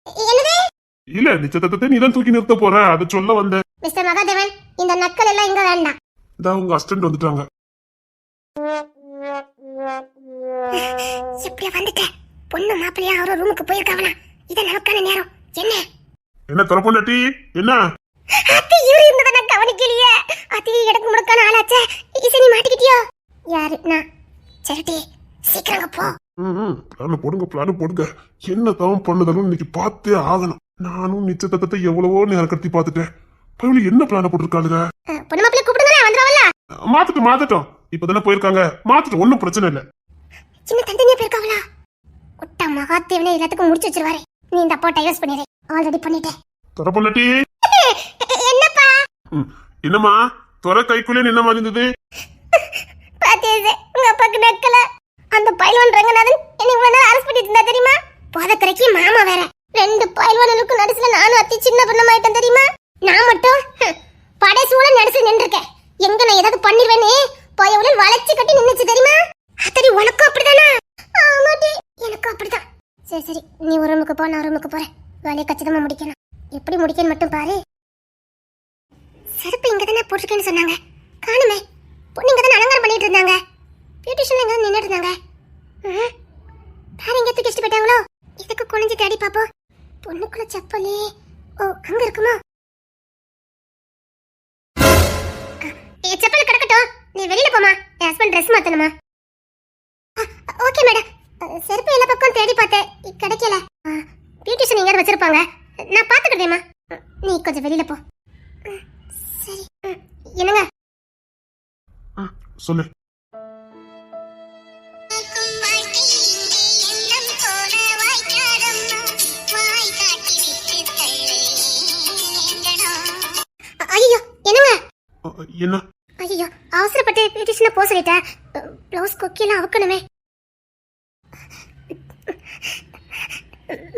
இல்ல, நிச்சயத்தை நீ தான் தூக்கி நிறுத்த போற, அதை சொல்ல வந்தேன். மிஸ்டர் மகாதேவன், இந்த நக்கல் எல்லாம் இங்க வேண்டாம். இதா உங்க அசிஸ்டன்ட் வந்துட்டாங்க. இப்படியே வந்துட்டேன். பொண்ணு மாப்பிள்ளையா அவர ரூமுக்கு போயிருக்காவனா? இத நமக்கான நேரம். என்ன தொலைப்பொண்டாட்டி? என்ன அத்தி இவரு இருந்தத நான் கவனிக்கலையே. அத்தி எனக்கு முடக்கான ஆளாச்சே. இசை நீ மாட்டிக்கிட்டியோ? யாரு? நான். சரிடி, சீக்கிரம் போ. பிளான் போடுங்க. என்ன தவம் பண்ணதாலும் இன்னைக்கு பார்த்தே ஆகணும். நானும் நிச்சயத்தை எவ்வளவோ நேரம் கடத்தி பார்த்துட்டேன். பையன் என்ன பிளான போட்டிருக்காளுங்க? பொண்ணு மாப்பிள்ளை கூப்பிடுங்க, வந்துருவல்ல. மாத்தட்டும். இப்பதானே போயிருக்காங்க, மாத்தட்டும், ஒன்னும் பிரச்சனை இல்ல. சின்ன தந்தனியா போயிருக்காவளா? ஒட்டா மகாதேவனே எல்லாத்துக்கும் முடிச்சு வச்சிருவாரு. நீ இந்த அப்பா டைவர்ஸ் பண்ணிடு. ஆல்ரெடி பண்ணிட்டேன். தொலைப்பொண்டாட்டி. என்னப்பா? என்னம்மா தொலை கைக்குள்ளே என்ன மாதிரி இருந்தது? பாத்தேசே, உங்க அப்பாக்கு நக்கல. அந்த பைல்வான் ரங்கநாதன் என்னை இவ்வளவு நேரம் அரெஸ்ட் பண்ணிட்டு இருந்தா தெரியுமா? போதக்கரைக்கு மாமா வேற. 2 பைல்வானுக்கு நடுசுல நானும் அத்தி சின்ன பொண்ணமாயிட்டேன் தெரியுமா? நான் மட்டும் படை சூழ நடுசு நின்றுருக்கேன். எங்க நான் ஏதாவது பண்ணிடுவேனே பயவுடன் வளைச்சு கட்டி நின்னுச்சு தெரியுமா? அத்தடி உனக்கும் அப்படிதானா? ஆமாடி, எனக்கும் அப்படிதான். சரி, நீ ஒரு ரூமுக்கு போ, நான் ரூமுக்கு போறேன். வேலையை கச்சிதமா முடிக்கணும். எப்படி முடிக்கணும் மட்டும் பாரு. செருப்பு இங்க தானே போட்டிருக்கேன்னு சொன்னாங்க. காணுமே. பொண்ணு இங்க தானே அலங்காரம் பண்ணிட்டு இருந்தாங்க. பியூட்டிஷியன் எங்க நின்னுட்டு இருந்தாங்க. வேற எங்க தூக்கி போலயே. ஓ, அங்க இருக்குமா? செப்பல் கிடக்கட்டும், நீ வெளியில போமா. என் ஹஸ்பண்ட் ட்ரெஸ் மாத்தணுமா? Okay madam. செருப்பு எல்லா பக்கம் தேடி பார்த்தேன், கிடைக்கல. பியூட்டிஷியன் எங்கேயாவது வச்சிருப்பாங்க, நான் பாத்துக்கிட்டேம்மா. நீ கொஞ்சம் வெளியில போ. சரி. என்னங்க? சொல்லு. ஐயோ, என்னங்க? என்ன? ஐயோ, அவசரப்பட்டு பியூட்டிஷியனை போக சொல்லிட்டேன். ப்ளவுஸ் கொக்கியெல்லாம் அவுக்கணுமே.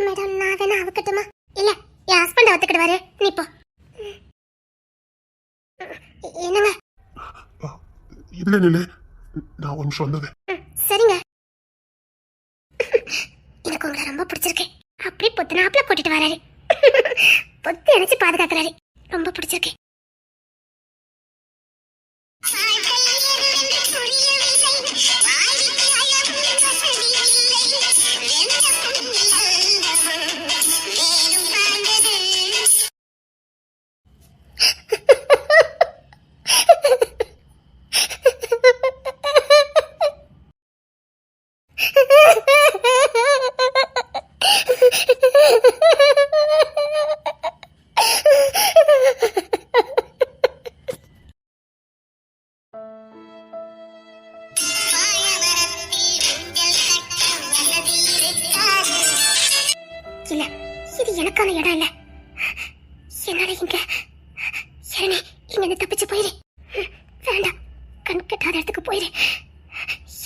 மேடம், நான் வேணா அவுக்கட்டுமா? இல்ல, என் ஹஸ்பண்ட் அவுத்துக்கிடுவாரு, நீ போ. என்னங்க? இதுல நில்லு, நான் ஒரு நிமிஷம் வந்தது. சரிங்க. எனக்கு உங்களை ரொம்ப பிடிச்சிருக்கு. அப்படி பொத்துனாப்புல கூட்டிட்டு வராரு. பொத்து அணைச்சு பாதுகாக்கிறாரு. ரொம்ப பிடிச்சிருக்கு. இல்ல, இது எனக்கான இடம் இல்ல. என்னால இங்க இரணி இங்க தப்பிச்சு போயிரு. வேண்டாம், கண் கட்டாத இடத்துக்கு போயிரு.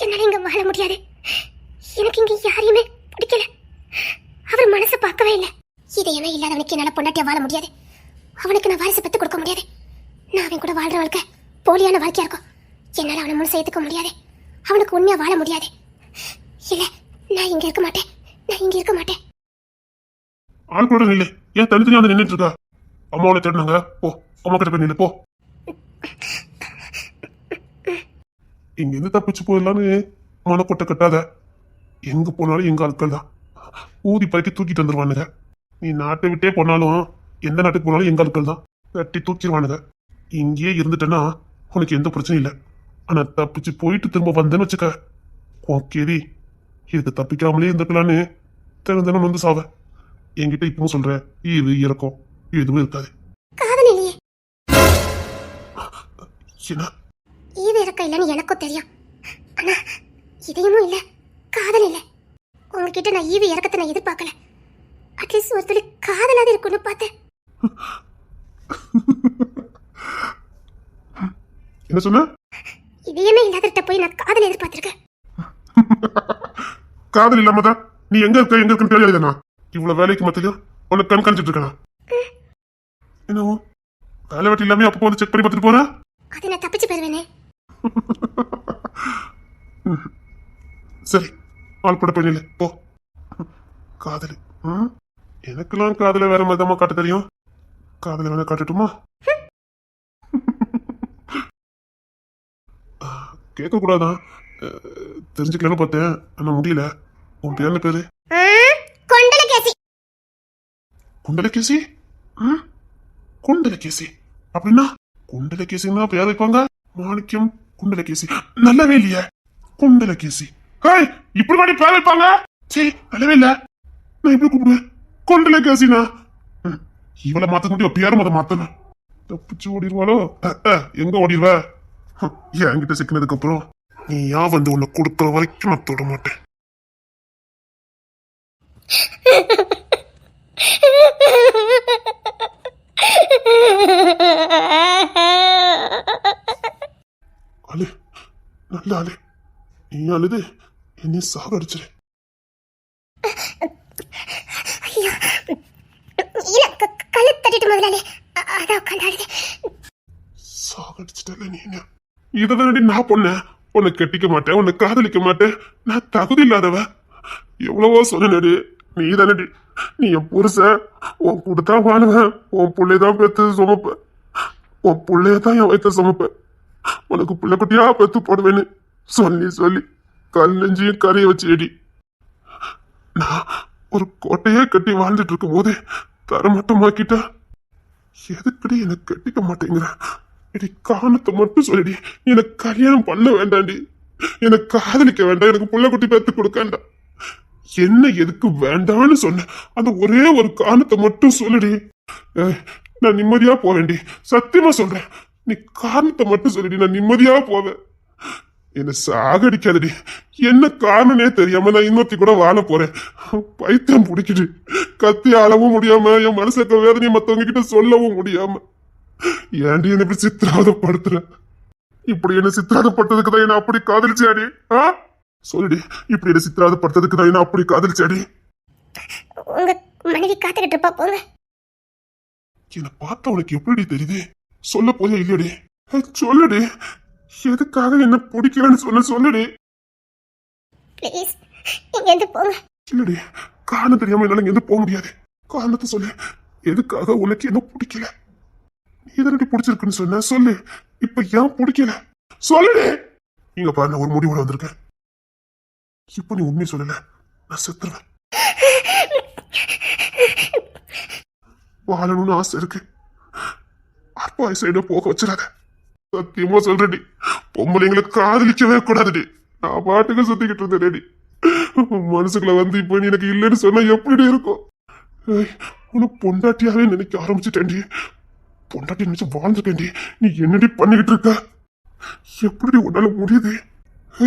என்னால இங்க வாழ முடியாது. எனக்கு இங்க யாரையுமே பிடிக்கல. அவர் மனசை பார்க்கவே இல்லை. இதயமே இல்லாதவனுக்கு என்னால பொண்டாட்டியா வாழ முடியாது. அவனுக்கு நான் வாரிசு பெத்து கொடுக்க முடியாது. நான் அவன் கூட வாழ்ற வாழ்க்கை போலியான வாழ்க்கையா இருக்கும். என்னால அவனை முன் சேர்த்துக்க முடியாது. அவனுக்கு உண்மையா வாழ முடியாது. இல்ல, நான் இங்க இருக்க மாட்டேன். நான் இங்க இருக்க மாட்டேன். ஆள் கூட நில்லு. ஏன் தனித்தனியா வந்து நின்றுட்டு இருக்கா? அம்மாவோட தேடினாங்க, போ. அம்மா கிட்ட போய் நில்லு, போ. இங்க இருந்து தப்பிச்சு போயிடலான்னு மனக்கொட்டை கட்டாத. எங்க போனாலும் எங்க ஆட்கள் தான் ஊதி பறக்கி தூக்கிட்டு வந்துருவானுங்க. நீ நாட்டை விட்டே போனாலும் எந்த நாட்டுக்கு போனாலும் எங்க ஆட்கள் தான் தட்டி தூக்கிடுவானுங்க. இங்கேயே இருந்துட்டேன்னா உனக்கு எந்த பிரச்சனையும் இல்லை. ஆனா தப்பிச்சு போயிட்டு திரும்ப வந்தேன்னு வச்சுக்க, ஓகேடி, இதுக்கு தப்பிக்காமலே இருந்துக்கலான்னு தினம் வந்து சாவ. என்கிட்ட இப்பவும் சொல்றேன், ஈவு இறக்கம் எதுவும் இருக்காது. காதல் இல்லையே. என்ன? ஈவு இறக்கம் இல்லைன்னு எனக்கும் தெரியும். ஆனா இதயமும் இல்ல, காதல் இல்ல. உங்ககிட்ட நான் ஈவு இறக்கத்தை நான் எதிர்பார்க்கல. அட்லீஸ்ட் ஒரு துளி காதலாவது இருக்குன்னு பார்த்தேன். என்ன சொன்ன? இதயமே இல்லாதட்ட போய் நான் காதல் எதிர்பார்த்திருக்கேன். காதல் இல்லாம தான் நீ எங்க இருக்க எங்க இருக்குன்னு தெரியாதுண்ணா. இவ்வளவு வேலைக்கு மத்தியும் உனக்கு கண் காணிச்சிட்டு இருக்கா? என்னவோ வேலை வெட்டி இல்லாம அப்பப்போ வந்து செக் பண்ணி பார்த்துட்டு போற. அது நான் தப்பிச்சு போயிருவேனே. சரி, ஆள் கூட போய் நில்லு, போ. காதல் எனக்கெல்லாம் காதல வேற மாதிரி தான் காட்ட தெரியும். காதல வேணா காட்டட்டுமா? கேட்க கூடாதான், தெரிஞ்சுக்கலான்னு பார்த்தேன், ஆனா முடியல. உன் பேர் என்ன பேரு? கொண்டலகேசி. குண்டலகேசி? குண்டலகேசி அப்படின்னா? குண்டலகேசின்னா பேர் வைப்பாங்க. மாணிக்கம் குண்டலகேசி, நல்லவே இல்லையே. குண்டலகேசி இப்படி மாதிரி பேர் வைப்பாங்க? சரி, நல்லவே இல்ல. நான் எப்படி கூப்பிடுவேன்? குண்டலகேசினா இவளை மாத்த முடியும், பேரும் அதை மாத்தணும். தப்பிச்சு ஓடிடுவாளோ? எங்க ஓடிடுவ? என்கிட்ட சிக்கினதுக்கு அப்புறம் நீ வந்து உன்னை கொடுக்குற வரைக்கும் நான் தொட மாட்டேன். அழு, நல்ல அழு. நீ அழுது என்னை சாகடிச்சிரு. கல்லு தட்டிட்டு முதலாளி, அதான் உட்காந்து அழுது. சாகடிச்சிட்டல நீ. இதை நான் பொண்ணேன், உன்னை கட்டிக்க மாட்டேன், உன்னை காதலிக்க மாட்டேன், நான் தகுதி இல்லாதவ. எவ்வளவோ சொன்னடி, நீ தானடி. நீ என் புருஷ, உன் கூடத்தான் வாழுவேன், உன் பிள்ளைதான் பெத்து சுமப்ப, உன் பிள்ளையதான் என் வயிற்ற சுமப்ப, உனக்கு பிள்ளை குட்டியா பெத்து போடுவேன்னு சொல்லி சொல்லி கல் நெஞ்சியும் கரைய வச்சு எடி. நான் ஒரு கோட்டையே கட்டி வாழ்ந்துட்டு இருக்கும் போது தரமாட்டமாக்கிட்டா எதுக்கடி எனக்கு கட்டிக்க மாட்டேங்கிற? இடி காரணத்தை மட்டும் சொல்லிடி. எனக்கு கல்யாணம் பண்ண வேண்டாண்டி, எனக்கு காதலிக்க வேண்டாம், எனக்கு புள்ள குட்டி பேத்து கொடுக்காண்டா. என்ன எதுக்கு வேண்டான்னு சொன்ன அந்த ஒரே ஒரு காரணத்தை மட்டும் சொல்லுடி. நான் நிம்மதியா போவேண்டி, சத்தியமா சொல்றேன். நீ காரணத்தை மட்டும் சொல்லிடி, நான் நிம்மதியா போவேன். என்ன சாகடிக்காதடி. என்ன காரணமே தெரியாம நான் இன்னொத்தி கூட வாழ போறேன். பைத்தியம் பிடிக்குது. கத்தி அளவும் முடியாம, என் மனசுக்கு வேதனையை மத்தவங்க கிட்ட சொல்லவும் முடியாம, ஏன்டி என்ன இப்படி சித்திராவதப்படுத்துற? இப்படி என்ன சித்திராவதப்பட்டதுக்கு தான் என்ன அப்படி காதலிச்சாடி? சொல்லுடி, இப்படி என்ன சித்திராவதப்படுத்ததுக்கு தான் என்ன அப்படி காதலிச்சாடி? உங்க மனைவி காத்துக்கிட்டு இருப்பா, போங்க. என்ன பார்த்தா உனக்கு எப்படி தெரியுது? சொல்ல போதே இல்லையடி. சொல்லுடி, எதுக்காக என்ன பிடிக்கலன்னு சொல்லுடி. ப்ளீஸ் இங்க இருந்து போங்க. இல்லடி, காரணம் தெரியாம என்னால இங்க இருந்து போக முடியாது. காரணத்தை சொல்லு. எதுக்காக உனக்கு என்ன பிடிக்கல? நீ எதனடி பிடிச்சிருக்குன்னு சொன்ன, சொல்லு. இப்ப ஏன் பிடிக்கல சொல்லுடி. இங்க பாரு, நான் ஒரு முடிவோட வந்திருக்கேன். இப்ப நீ உண்மையை சொல்லல, நான் செத்துருவேன். வாழணும்னு ஆசை இருக்கு. அப்பா சைட போக வச்சிடாத. சத்தியமா சொல்றடி, பொம்பளைங்களை காதலிக்கவே கூடாதுடி. நான் பாட்டுக்கு சுத்திக்கிட்டு இருந்தேன்டி. மனசுக்குள்ள வந்து இப்ப நீ எனக்கு இல்லைன்னு சொன்னா எப்படி இருக்கும்? உனக்கு பொண்டாட்டியாவே நினைக்க ஆரம்பிச்சுட்டேன்டி. பொண்டாட்டி நினைச்சு வாழ்ந்துட்டேன்டி. நீ என்னடி பண்ணிக்கிட்டு இருக்க? எப்படி உன்னால முடியுது?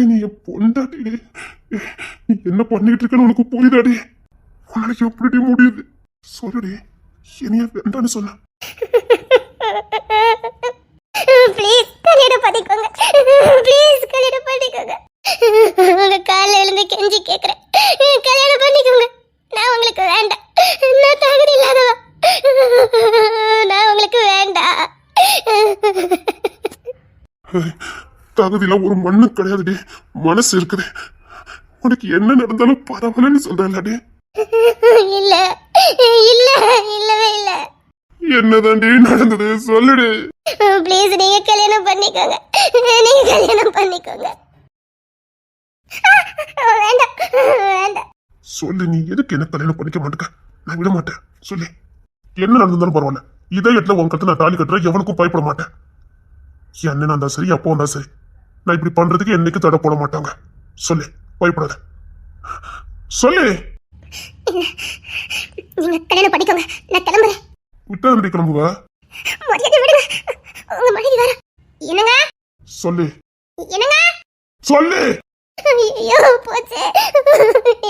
நீ என் பொண்டாட்டி, நீ என்ன பண்ணிக்கிட்டு இருக்கன்னு உனக்கு புரியுதாடி? உன்னால எப்படி முடியுது சொல்லுடி. என்னைய வேண்டான்னு சொன்ன. ப்ளீஸ் கல்யாணம் பண்ணிக்கோங்க. ப்ளீஸ் கல்யாணம் பண்ணிக்கோங்க. உங்க காலில் எழுந்து கெஞ்சி கேட்குறேன், கல்யாணம் பண்ணிக்கோங்க. நான் உங்களுக்கு வேண்டாம். நான் தகுதி இல்லாதவா. நான் உங்களுக்கு வேண்டாம். தகுதியெல்லாம் ஒரு மண்ணு கிடையாதுடி, மனசு இருக்குது. உனக்கு என்ன நடந்தாலும் பரவாயில்லன்னு சொல்றேன்டி. இல்ல இல்ல இல்லவே இல்ல. என்னதாண்டி நடந்தது சொல்லுடு. ப்ளீஸ் நீங்க கல்யாணம் பண்ணிக்கோங்க. நீங்க கல்யாணம் பண்ணிக்கோங்க. வேண்டாம் வேண்டாம். சொல்லு, நீ எதுக்கு என்ன கல்யாணம் பண்ணிக்க மாட்டேங்க? நான் விட மாட்டேன். சொல்லு, என்ன நடந்தாலும் பரவாயில்ல. இதே இடத்துல உன் கட்டு நான் தாலி கட்டுறேன், எவனுக்கும் பயப்பட மாட்டேன். என்ன இருந்தா சரி, அப்போ வந்தா சரி. நான் இப்படி பண்றதுக்கு என்னைக்கு தடை போட மாட்டாங்க. சொல்லு, பயப்படாத. சொல்லு. நீங்க கல்யாணம் பண்ணிக்கோங்க. நான் கிளம்புறேன். விட்டா எப்படி கிளம்புவ? மரியாதை விடுங்க. உங்க மனைவி வர. என்னங்க? சொல்லு. என்னங்க? சொல்லு. ஐயோ போச்சே.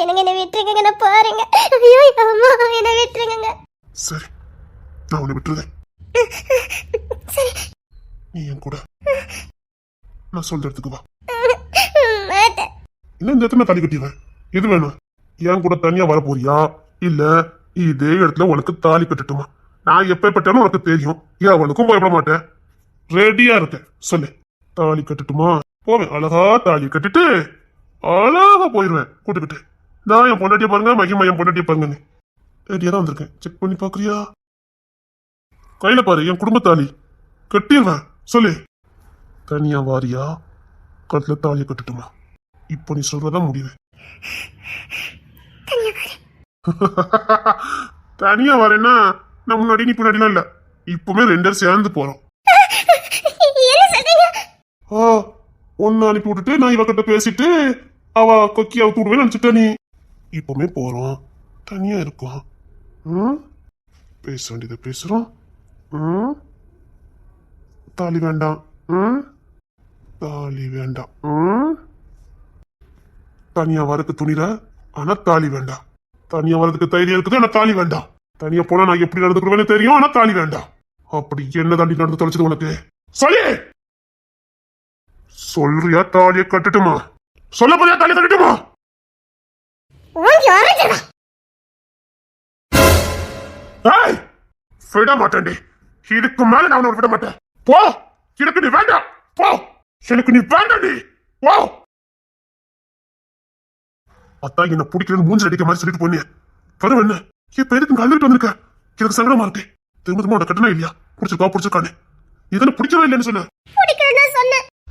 என்னங்க என்ன விட்டுருங்க, நான் பாருங்க. ஐயோ அம்மா என்ன விட்டுருங்க. சரி, நான் உன்னை விட்டுருதேன். சரி, நீ என் கூட நான் சொல்ற இடத்துக்கு வா. மாட்டேன். என்ன இந்த இடத்துல தாலி கட்டிடுவேன். எது வேணும்? என் கூட தனியா வர போறியா, இல்ல இதே இடத்துல உனக்கு தாலி கட்டட்டுமா? நான் எப்ப உனக்கு தெரியும். அவனுக்கும் பயப்பட மாட்டேன். ரெடியா இருக்கேன். சொல்லு, தாலி கட்டட்டுமா? போவேன். அழகா தாலி கட்டிட்டு அழகா போயிருவேன் கூட்டுக்கிட்டு. நான் என் பொண்டாட்டிய பாருங்க, மகிமா என் பொண்டாட்டிய பாருங்க. ரெடியா தான் வந்திருக்கேன். செக் பண்ணி பாக்குறியா? கையில பாரு, என் குடும்பத்தாலி கட்டிடுவேன். சொல்லு, தனியா வாரியா, கழுத்துல தாலியை கட்டட்டுமா? இப்போ நீ சொல்றதா முடிவு. தனியா வரேன்னா நான் முன்னாடி நீ பின்னாடிலாம் இல்ல, இப்பவுமே 2 பேரும் சேர்ந்து போறோம். ஒன்னு அனுப்பி விட்டுட்டு நான் இவகிட்ட பேசிட்டு அவ கொக்கி அவுத்து விடுவேன்னு நினைச்சிட்ட நீ. இப்பவுமே போறோம், தனியா இருக்கோம். பேச வேண்டியதை பேசுறோம். தாலி வேண்டாம். தாலி வேண்டாம். தனியா வரக்கு துணிற, ஆனா தாலி வேண்டாம். தனியா வரதுக்கு தைரியம் இருக்குது, ஆனா தாலி வேண்டாம். தனியா போனா நான் எப்படி நடந்துக்கிறேன்னு தெரியும், ஆனா தாலி வேண்டாம். அப்படி என்ன தாண்டி நடந்து தொலைச்சது உனக்கு? சொல்லு. சொல்றியா தாலியை கட்டட்டுமா? சொல்ல போறியா தாலி கட்டட்டுமா? விட மாட்டேன். இதுக்கு மேல நான் உன்னை விட மாட்டேன். போ, எனக்கு நீ வேண்டாம். போ, எனக்கு நீ வேண்டாம். நீ போ. அத்தா என்ன பிடிக்கிறது மூஞ்சி அடிக்க மாதிரி சொல்லிட்டு போனீங்க. கரும் என்ன இப்ப எதுக்கு அழுதுட்டு வந்திருக்க? எனக்கு சங்கடமா இருக்கு. திரும்ப திரும்ப உன்னை கட்டணா இல்லையா? பிடிச்சிருக்கானே இதெல்லாம் பிடிக்கவே இல்லைன்னு சொன்ன.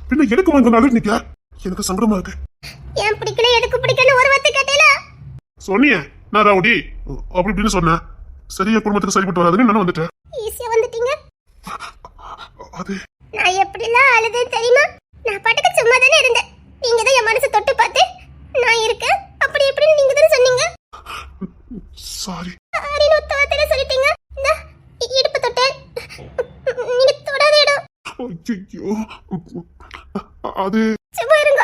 பின்ன எதுக்கு வாங்க அழுது நிக்க? எனக்கு சங்கடமா இருக்கு. ஏன் பிடிக்கல, எதுக்கு பிடிக்கல ஒரு வார்த்தை கேட்டேல? சொன்னியே நான் ரவுடி அப்படி இப்படின்னு சொன்னேன். சரியா குடும்பத்துக்கு சரிப்பட்டு வராதுன்னு நான் வந்துட்டேன். ஈஸியா வந்துட்டீங்க. அது நான் எப்படிலாம் அழுதேன் தெரியுமா? நான் பாட்டுக்கு சும்மா தானே இருந்தேன். நீங்க தான் என் மனசை தொட்டு பார்த்து நான் இருக்கேன் அப்படி எப்படின்னு நீங்க தானே சொன்னீங்க. சாரி. சாரின்னு ஒத்த வார்த்தையில சொல்லிட்டீங்க. இந்த இடுப்பு தொட்டேன், நீங்க தொடாத இடம். ஐயோ, அது சும்மா இருங்க.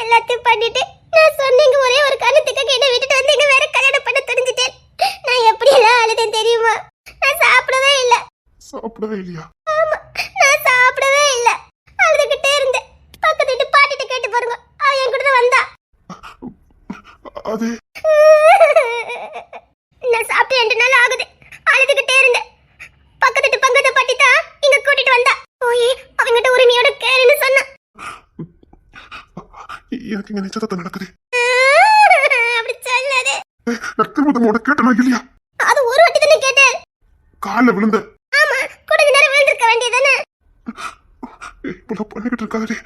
எல்லாத்தையும் பண்ணிட்டு நான் சொன்னீங்க ஒரே ஒரு காரணத்துக்காக என்ன விட்டுட்டு வந்தீங்க. வேற கல்யாணம் பண்ண தெரிஞ்சுட்டேன். நான் எப்படி எல்லாம் அழுதேன் தெரியுமா? நான் சாப்பிடவே இல்ல. சாப்பிடவே இல்லையா? ஆமா, நான் சாப்பிடவே இல்ல. அழுதுகிட்டே இருந்தேன். பக்கத்து வீட்டு பாட்டிட்ட கேட்டு பாருங்க, அவ என் கூட தான் வந்தா. அது நான் சாப்பிட்டு 2 நாள் ஆகுது. அழுதுகிட்டே இருந்தேன். பக்கத்து வீட்டு பங்கஜ பாட்டி தான் இங்க கூட்டிட்டு வந்தா. போய் அவங்கிட்ட உரிமையோட கேளுன்னு சொன்னா. எனக்கு இங்க நிச்சயதார்த்தம் நடக்குது. அப்படி சொல்லாதே. நான் திருமணத்தோட கேட்டனா இல்லையா? அது ஒரு வாட்டி தானே கேட்டேன். கால்ல விழுந்த. ஆமா, கொஞ்ச நேரம் விழுந்திருக்க வேண்டியதானே. இப்பெல்லாம் பண்ணிக்கிட்டு இருக்காதே.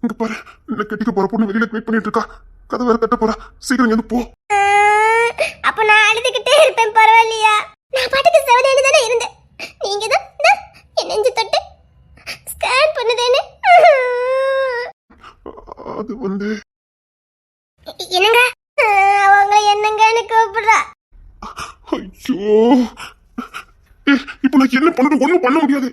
இங்க பாரு, என்ன கட்டிக்க போற பொண்ணு வெளியில வெயிட் பண்ணிட்டு இருக்கா. கதை வேற கட்ட போறா. சீக்கிரம் இங்க போ. அப்ப நான் அழுதுகிட்டே இருப்பேன், பரவாயில்லையா? நான் பாட்டுக்கு செவனேன்னு தானே இருந்தேன். நீங்க தான் என் நெஞ்சு தொட்டு ஸ்கேன் பண்ணுதேன்னு. அது வந்து என்னங்க அவங்க என்னங்கன்னு கூப்பிடுறா. ஐயோ, இப்ப நான் என்ன பண்ணணும்? ஒண்ணும் பண்ண முடியாது.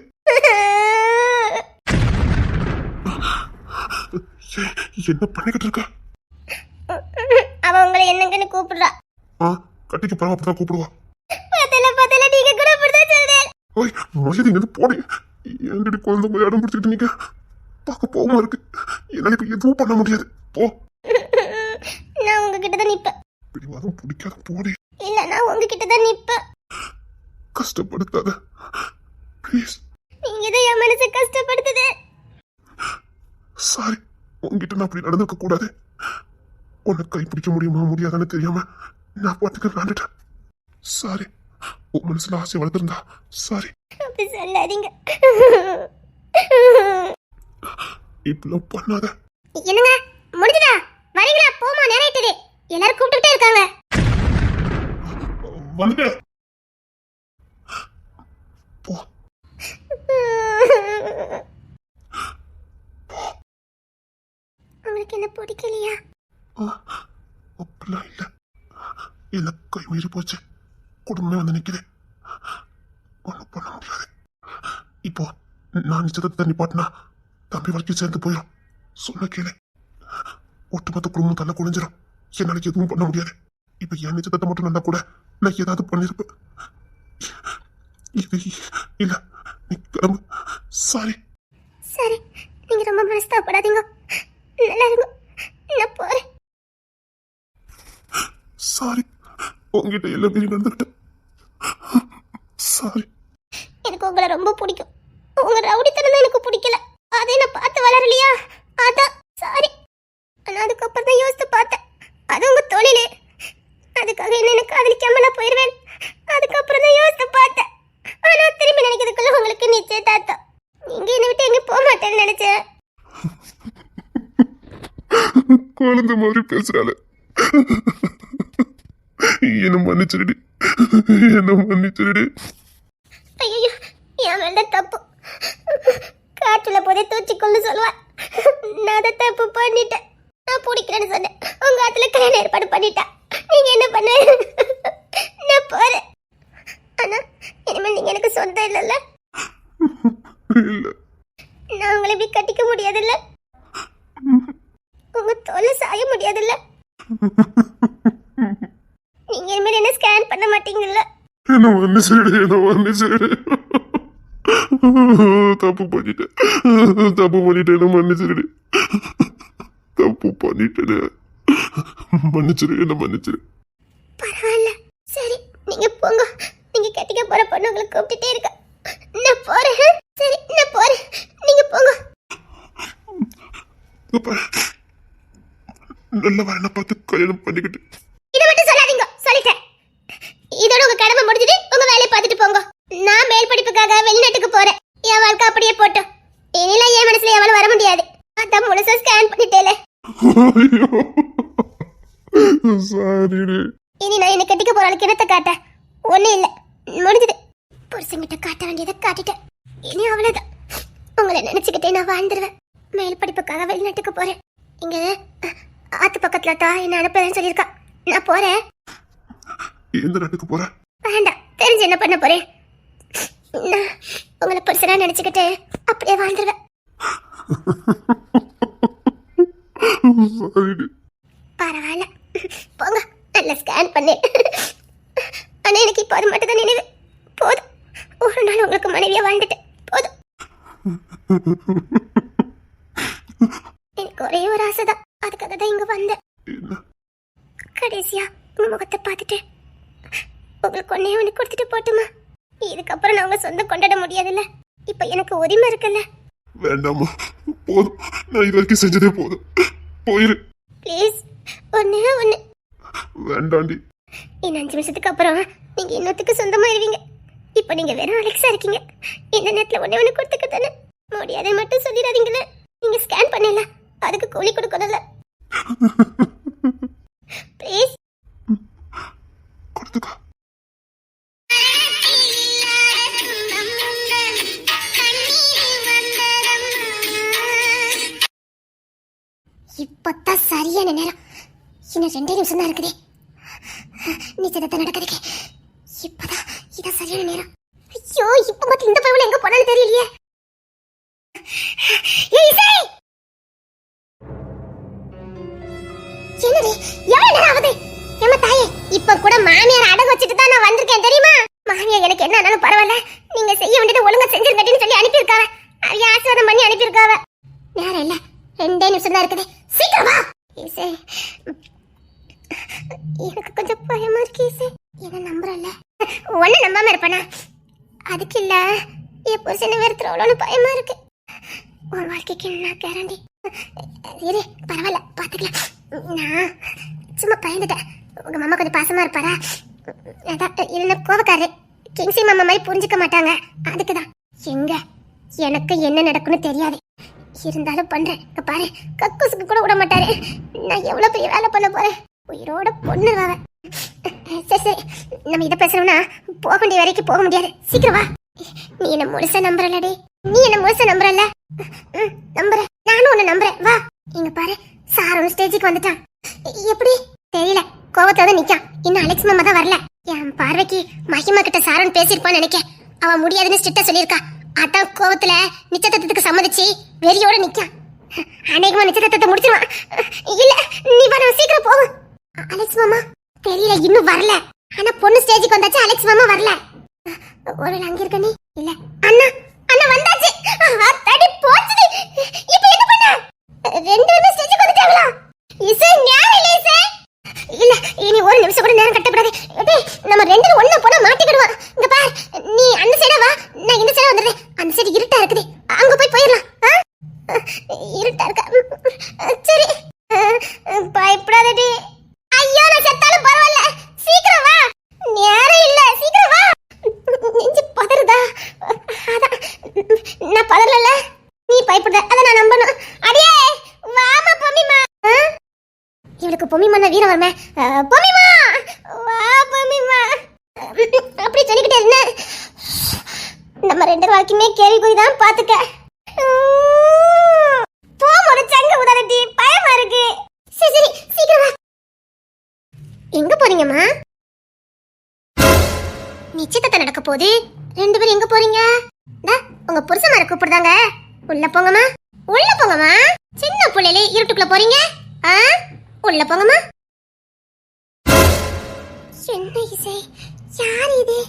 என்ன பண்ணிக்கிட்டு இருக்கா? அவ உங்களை என்னங்கன்னு கூப்பிடுறா. கட்டிக்கு பரவ அப்படிதான் கூப்பிடுவா. பத்தல நீங்க கூட அப்படிதான் சொல்றேன். ஓய், மரியாதை இங்க போடு. எங்கடி குழந்தை போய் இடம் பிடிச்சிக்கிட்டு நீங்க பார்க்க போகாம இருக்கு. என்னால இப்ப எதுவும் பண்ண முடியாது. போ. நான் உங்ககிட்ட தான் நிப்பேன். பிடிவாதம் பிடிக்காத போடி. இல்ல, நான் உங்ககிட்ட தான் நிப்பேன். கஷ்டப்படுத்தாத ப்ளீஸ். நீங்க தான் என் மனசை கஷ்டப்படுத்துது. சாரி, உங்ககிட்ட நான் அப்படி நடந்துக்க கூடாது. உன்னை கை பிடிக்க முடியுமா முடியாதான்னு தெரியாம நான் பாட்டுக்கு விளாண்டுட்டேன். சாரி. உன் மனசுல ஆசை வளர்த்துருந்தா சாரி. அப்படி சொல்லாதீங்க. இப்பெல்லாம் பண்ணாத. என்னங்க முடிஞ்சுதா? வரீங்களா? போமா, நேரம் ஆயிட்டது. எல்லாரும் கூப்பிட்டுட்டே இருக்காங்க. வந்துட்டேன். போ. உங்களுக்கு என்ன பிடிக்கலையா? அப்படிலாம் இல்ல. என்ன கை மீறி போச்சு. குடும்பமே வந்து நிக்குது. ஒண்ணும் பண்ண முடியாது. இப்போ நான் நிச்சயத்தை நிப்பாட்டினா தம்பி வாழ்க்கை சேர்ந்து போயிடும். சொன்ன கேளு. ஒட்டுமொத்த குடும்பம் தள்ள குளிஞ்சிடும். என்னால எதுவும் பண்ண முடியாது. இப்ப என் நிச்சயத்தை மட்டும் நல்லா கூட நான் ஏதாவது பண்ணிருப்பேன். இது இல்ல, நீ கிளம்பு. சாரி. சரி, நீங்க ரொம்ப மனஸ்தாப்படாதீங்க. நல்லா இருங்க, நான் போறேன். சாரி, உங்ககிட்ட எல்லாம் மீறி நடந்துக்கிட்டேன். சாரி. எனக்கு உங்களை ரொம்ப பிடிக்கும். உங்க ரவுடித்தனம் தான் எனக்கு பிடிக்கல. அதை நான் பார்த்து வளரலையா, அதான் சாரி. ஆனா அதுக்கப்புறம் தான் யோசித்து பார்த்தேன், அது உங்க தொழிலே. அதுக்காக என்ன காதலிக்காம நான் போயிடுவேன். அதுக்கப்புறம் தான் யோசித்து பார்த்தேன். ஆனா திரும்பி நினைக்கிறதுக்குள்ள உங்களுக்கு நிச்சயதார்த்தம். நீங்க என்னை விட்டு எங்க போக மாட்டேன்னு நினைச்சேன். குழந்தை மாதிரி பேசுறாள். என்ன மன்னிச்சிருடி. என்ன மன்னிச்சிருடி. ஐயோ, என் மேல தப்பு. காற்றுல போதே தூச்சிக்கொள்ளு சொல்லுவா. நான் அதை தப்பு பண்ணிட்டேன். நான் பிடிக்கிறேன்னு சொன்னேன். உங்க ஆத்துல கல்யாணம் ஏற்பாடு பண்ணிட்டா. நீங்க என்ன பண்ண? நான் போறேன். ஆனா இனிமேல் நீங்க எனக்கு சொந்தம் இல்லைல்ல? இல்ல. நான் உங்களை இப்படி கட்டிக்க முடியாதுல்ல? உங்க தோலை சாய முடியாதுல்ல? நீங்க இனிமேல் என்ன ஸ்கேன் பண்ண மாட்டீங்கல்ல? என்ன மன்னிச்சிருடி. என்ன மன்னிச்சிருடி. தப்பு பண்ணிட்டேன். என்ன மன்னிச்சிருடி. தப்பு பண்ணிட்டேன். மன்னிச்சிரு. என்ன மன்னிச்சிரு. பரவாயில்ல, சரி நீங்க போங்க. நீங்க கட்டிக்க போற பொண்ணு உங்களை கூப்பிட்டுட்டே இருக்க. நான் போறேன். சரி, நான் போறேன். நீங்க போங்க. நல்ல வரனை பார்த்து கல்யாணம் பண்ணிக்கிட்டு. இதை மட்டும் சொல்லாதீங்க, சொல்லிட்டேன். இதோட உங்க கடமை முடிஞ்சுது. உங்க வேலையை பார்த்துட்டு போங்க. நான் மேல் படிப்புக்காக வெளிநாட்டுக்கு போறேன். என் வாழ்க்கை அப்படியே போட்டோம். இனில என் மனசுல எவ்வளவு வர முடியாது. அதான் முழுசா ஸ்கேன் பண்ணிட்டேல. சாரி. இனி நான் என்ன கட்டிக்க போற ஆளுக்கு என்னத்தை காட்ட? ஒண்ணும் இல்ல. முடிஞ்சது. புருஷங்கிட்ட காட்ட வேண்டியதை காட்டிட்டேன். இனி அவ்வளவுதான். உங்களை நினைச்சுக்கிட்டே நான் வாழ்ந்துருவேன். மேல் படிப்புக்காக வெளிநாட்டுக்கு போறேன். இங்க ஆத்து பக்கத்துல தான் என்ன அனுப்புறேன்னு சொல்லியிருக்கா. நான் போறேன். எந்த நாட்டுக்கு போற? வேண்டாம், தெரிஞ்சு என்ன பண்ண போறேன். நான் உங்களை புருஷனா நினைச்சுக்கிட்டு அப்படியே வாழ்ந்துருவேன். பரவாயில்ல, போங்க. நல்லா ஸ்கேன் பண்ணு. ஆனா எனக்கு இப்போ அது மட்டும் தான் நினைவு. போதும், ஒரு நாள் உங்களுக்கு மனைவியா வாழ்ந்துட்டேன். போதும். எனக்கு ஒரே ஒரு ஆசைதான். அதுக்காக தான் இங்க வந்தேன். கடைசியா உங்க முகத்தை பார்த்துட்டு உங்களுக்கு ஒன்னே ஒண்ணு கொடுத்துட்டு போட்டுமா. இதுக்கப்புறம் நான் உங்க சொந்தம் கொண்டாட முடியாதுல்ல. இப்ப எனக்கு உரிமை இருக்குல்ல. வேண்டாமா, போதும். நான் இது வரைக்கும் செஞ்சதே போதும். போயிரு ப்ளீஸ். ஒன்னே ஒண்ணு. வேண்டாண்டி. இன்னும் 5 நிமிஷத்துக்கு அப்புறம் நீங்க இன்னொருத்துக்கு சொந்தமாயிருவீங்க. இப்ப நீங்க வெறும் அலெக்ஸா இருக்கீங்க. இந்த நேரத்துல ஒன்னே ஒண்ணு கொடுத்துக்க தானே. முடியாதே மட்டும் சொல்லிடாதீங்களே. நீங்க ஸ்கேன் பண்ணல, அதுக்கு கூலி கொடுக்கணும்ல. ப்ளீஸ் கொடுத்துக்கா. இப்பதான் சரியான நேரம். இன்னும் 2 நிமிஷம் தான் இருக்குது நிச்சயத்தை நடக்குதுக்கு. இப்பதான் இதான் சரியான நேரம். ஐயோ, இப்ப மட்டும் இந்த பையன் எங்க போனாலும் தெரியலையே. என்னடி எவ்வளவு நேரம் ஆகுது? ஏமா தாயே, இப்ப கூட மாமியார் அடகு வச்சுட்டு தான் நான் வந்திருக்கேன் தெரியுமா. மாமியார் எனக்கு என்ன ஆனாலும் பரவாயில்ல, நீங்க செய்ய வேண்டியதை ஒழுங்கா செஞ்சிருக்கேன்னு சொல்லி அனுப்பியிருக்காவ. அவைய ஆசீர்வாதம் பண்ணி அனுப்பியிருக்காவ. நேரம் இல்ல, 2 நிமிஷம் தான் இருக்குது. சீக்கிரம் வா. ஈசே, எனக்கு கொஞ்சம் பயமா இருக்கு. ஈசே, என்ன நம்புறல்ல? ஒண்ணு நம்பாம இருப்பானா? அதுக்கு இல்ல, என் புருஷனை வெறுத்துறவளோன்னு பயமா இருக்கு. உன் வாழ்க்கைக்கு நான் கேரண்டி. இரு, பரவாயில்ல, பாத்துக்கலாம். நான் சும்மா பயந்துட்டேன். உங்க மாமா கொஞ்சம் பாசமா இருப்பாரா? அதான் இல்ல, கோவக்காரு. கிங்ஸி மாமா மாதிரி புரிஞ்சுக்க மாட்டாங்க. அதுக்குதான். எங்க எனக்கு என்ன நடக்கும்னு தெரியாது. இருந்தாலும் பண்றேன். பாரு, கக்கூசுக்கு கூட விட மாட்டாரு. நான் எவ்வளவு பெரிய வேலை பண்ண போறேன். உயிரோட பொண்ணு வாவ. சரி சரி, நம்ம இதை பேசணும்னா போக வேண்டிய வரைக்கும் போக முடியாது. சீக்கிரம் வா. நீ என்ன முழுசா நம்புறலடி. நீ என்ன முழுசா நம்புறல? நம்புறேன், நானும் உன்னை நம்புறேன். வா. இங்க பாரு, சாரும் ஸ்டேஜுக்கு வந்துட்டான். எப்படி தெரியல, கோவத்தோட நிக்கான். இன்னும் அலெக்ஸ் மாமா தான் வரல. என் பார்வைக்கு மகிமா கிட்ட சாரன் பேசிருப்பான்னு நினைக்கேன். அவன் முடியாதுன்னு ஸ்ட்ரிக்டா சொல்லியிருக்கா. அதான் கோவத்துல நிச்சயத்துக்கு சம்மதிச்சு வெறியோட நிக்கான். அநேகமா நிச்சயத்தை முடிச்சிருவான். இல்ல, நீ வர, சீக்கிரம் போகும். அலெக்ஸ் மாமா தெரியல, இன்னும் வரல. ஆனா பொண்ணு ஸ்டேஜுக்கு வந்தாச்சு, அலெக்ஸ் மாமா வரல. ஒருவேளை அங்க இருக்க நீ. இல்ல, அண்ணா அண்ணா வந்தாச்சு. தடி போச்சுடி. இப்போ என்ன பண்ண? 2 பேரும் ஸ்டேஜுக்கு வந்துட்டாங்களா? இசை ஞான இல்ல. இசை இல்ல, இனி ஒரு நிமிஷம் கூட நேரம் கட்டப்படாது. நம்ம 2 பேரும் ஒண்ணா போனா மாட்டிக்கிடுவோம். இங்க பாரு, நீ அந்த சைடா வா, நான் இந்த சைடா வந்துடுறேன். அந்த சைடு இருட்டா இருக்குது, அங்க போய் போயிடலாம். இருட்டா இருக்கா? சரி, பயப்படாதடி. ஐயோ, நான் செத்தாலும் பரவாயில்ல, சீக்கிரம் வா. நேரம் இல்ல, சீக்கிரம் வா. நெஞ்சு பதறுதா? அதான் நான் பதறல, நீ பயப்படுற. அத நான் நம்பணும். அடியே வாமா பொம்மிமா. இவளுக்கு பொம்மிமா வீரம் வரமே. பொம்மிமா வா, பொம்மிமா. அப்படி சொல்லிக்கிட்டே இருந்த நம்ம 2 வாழ்க்கையுமே கேள்விக்குறி தான். பாத்துக்க. போமோட சங்க உதறட்டி பயமா இருக்கு. சரி சரி, சீக்கிரம் வா. எங்க போறீங்கம்மா? நிச்சயத்தை நடக்க போகுது. 2 பேரும் எங்க போறீங்க? உங்க புருஷமார கூப்பிடுதாங்க. உள்ள போங்கம்மா, உள்ள போங்கம்மா. சின்ன புள்ளையில இருட்டுக்குள்ள போறீங்க. உள்ள போங்கம்மா. என்ன இசை? யார் இது?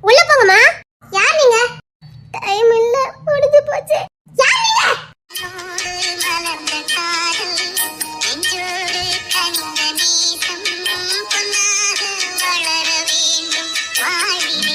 உள்ள போங்கம்மா. யார் நீங்க? டைம் இல்ல, முடிஞ்சு போச்சு. யார் நீங்க? வாழ்விட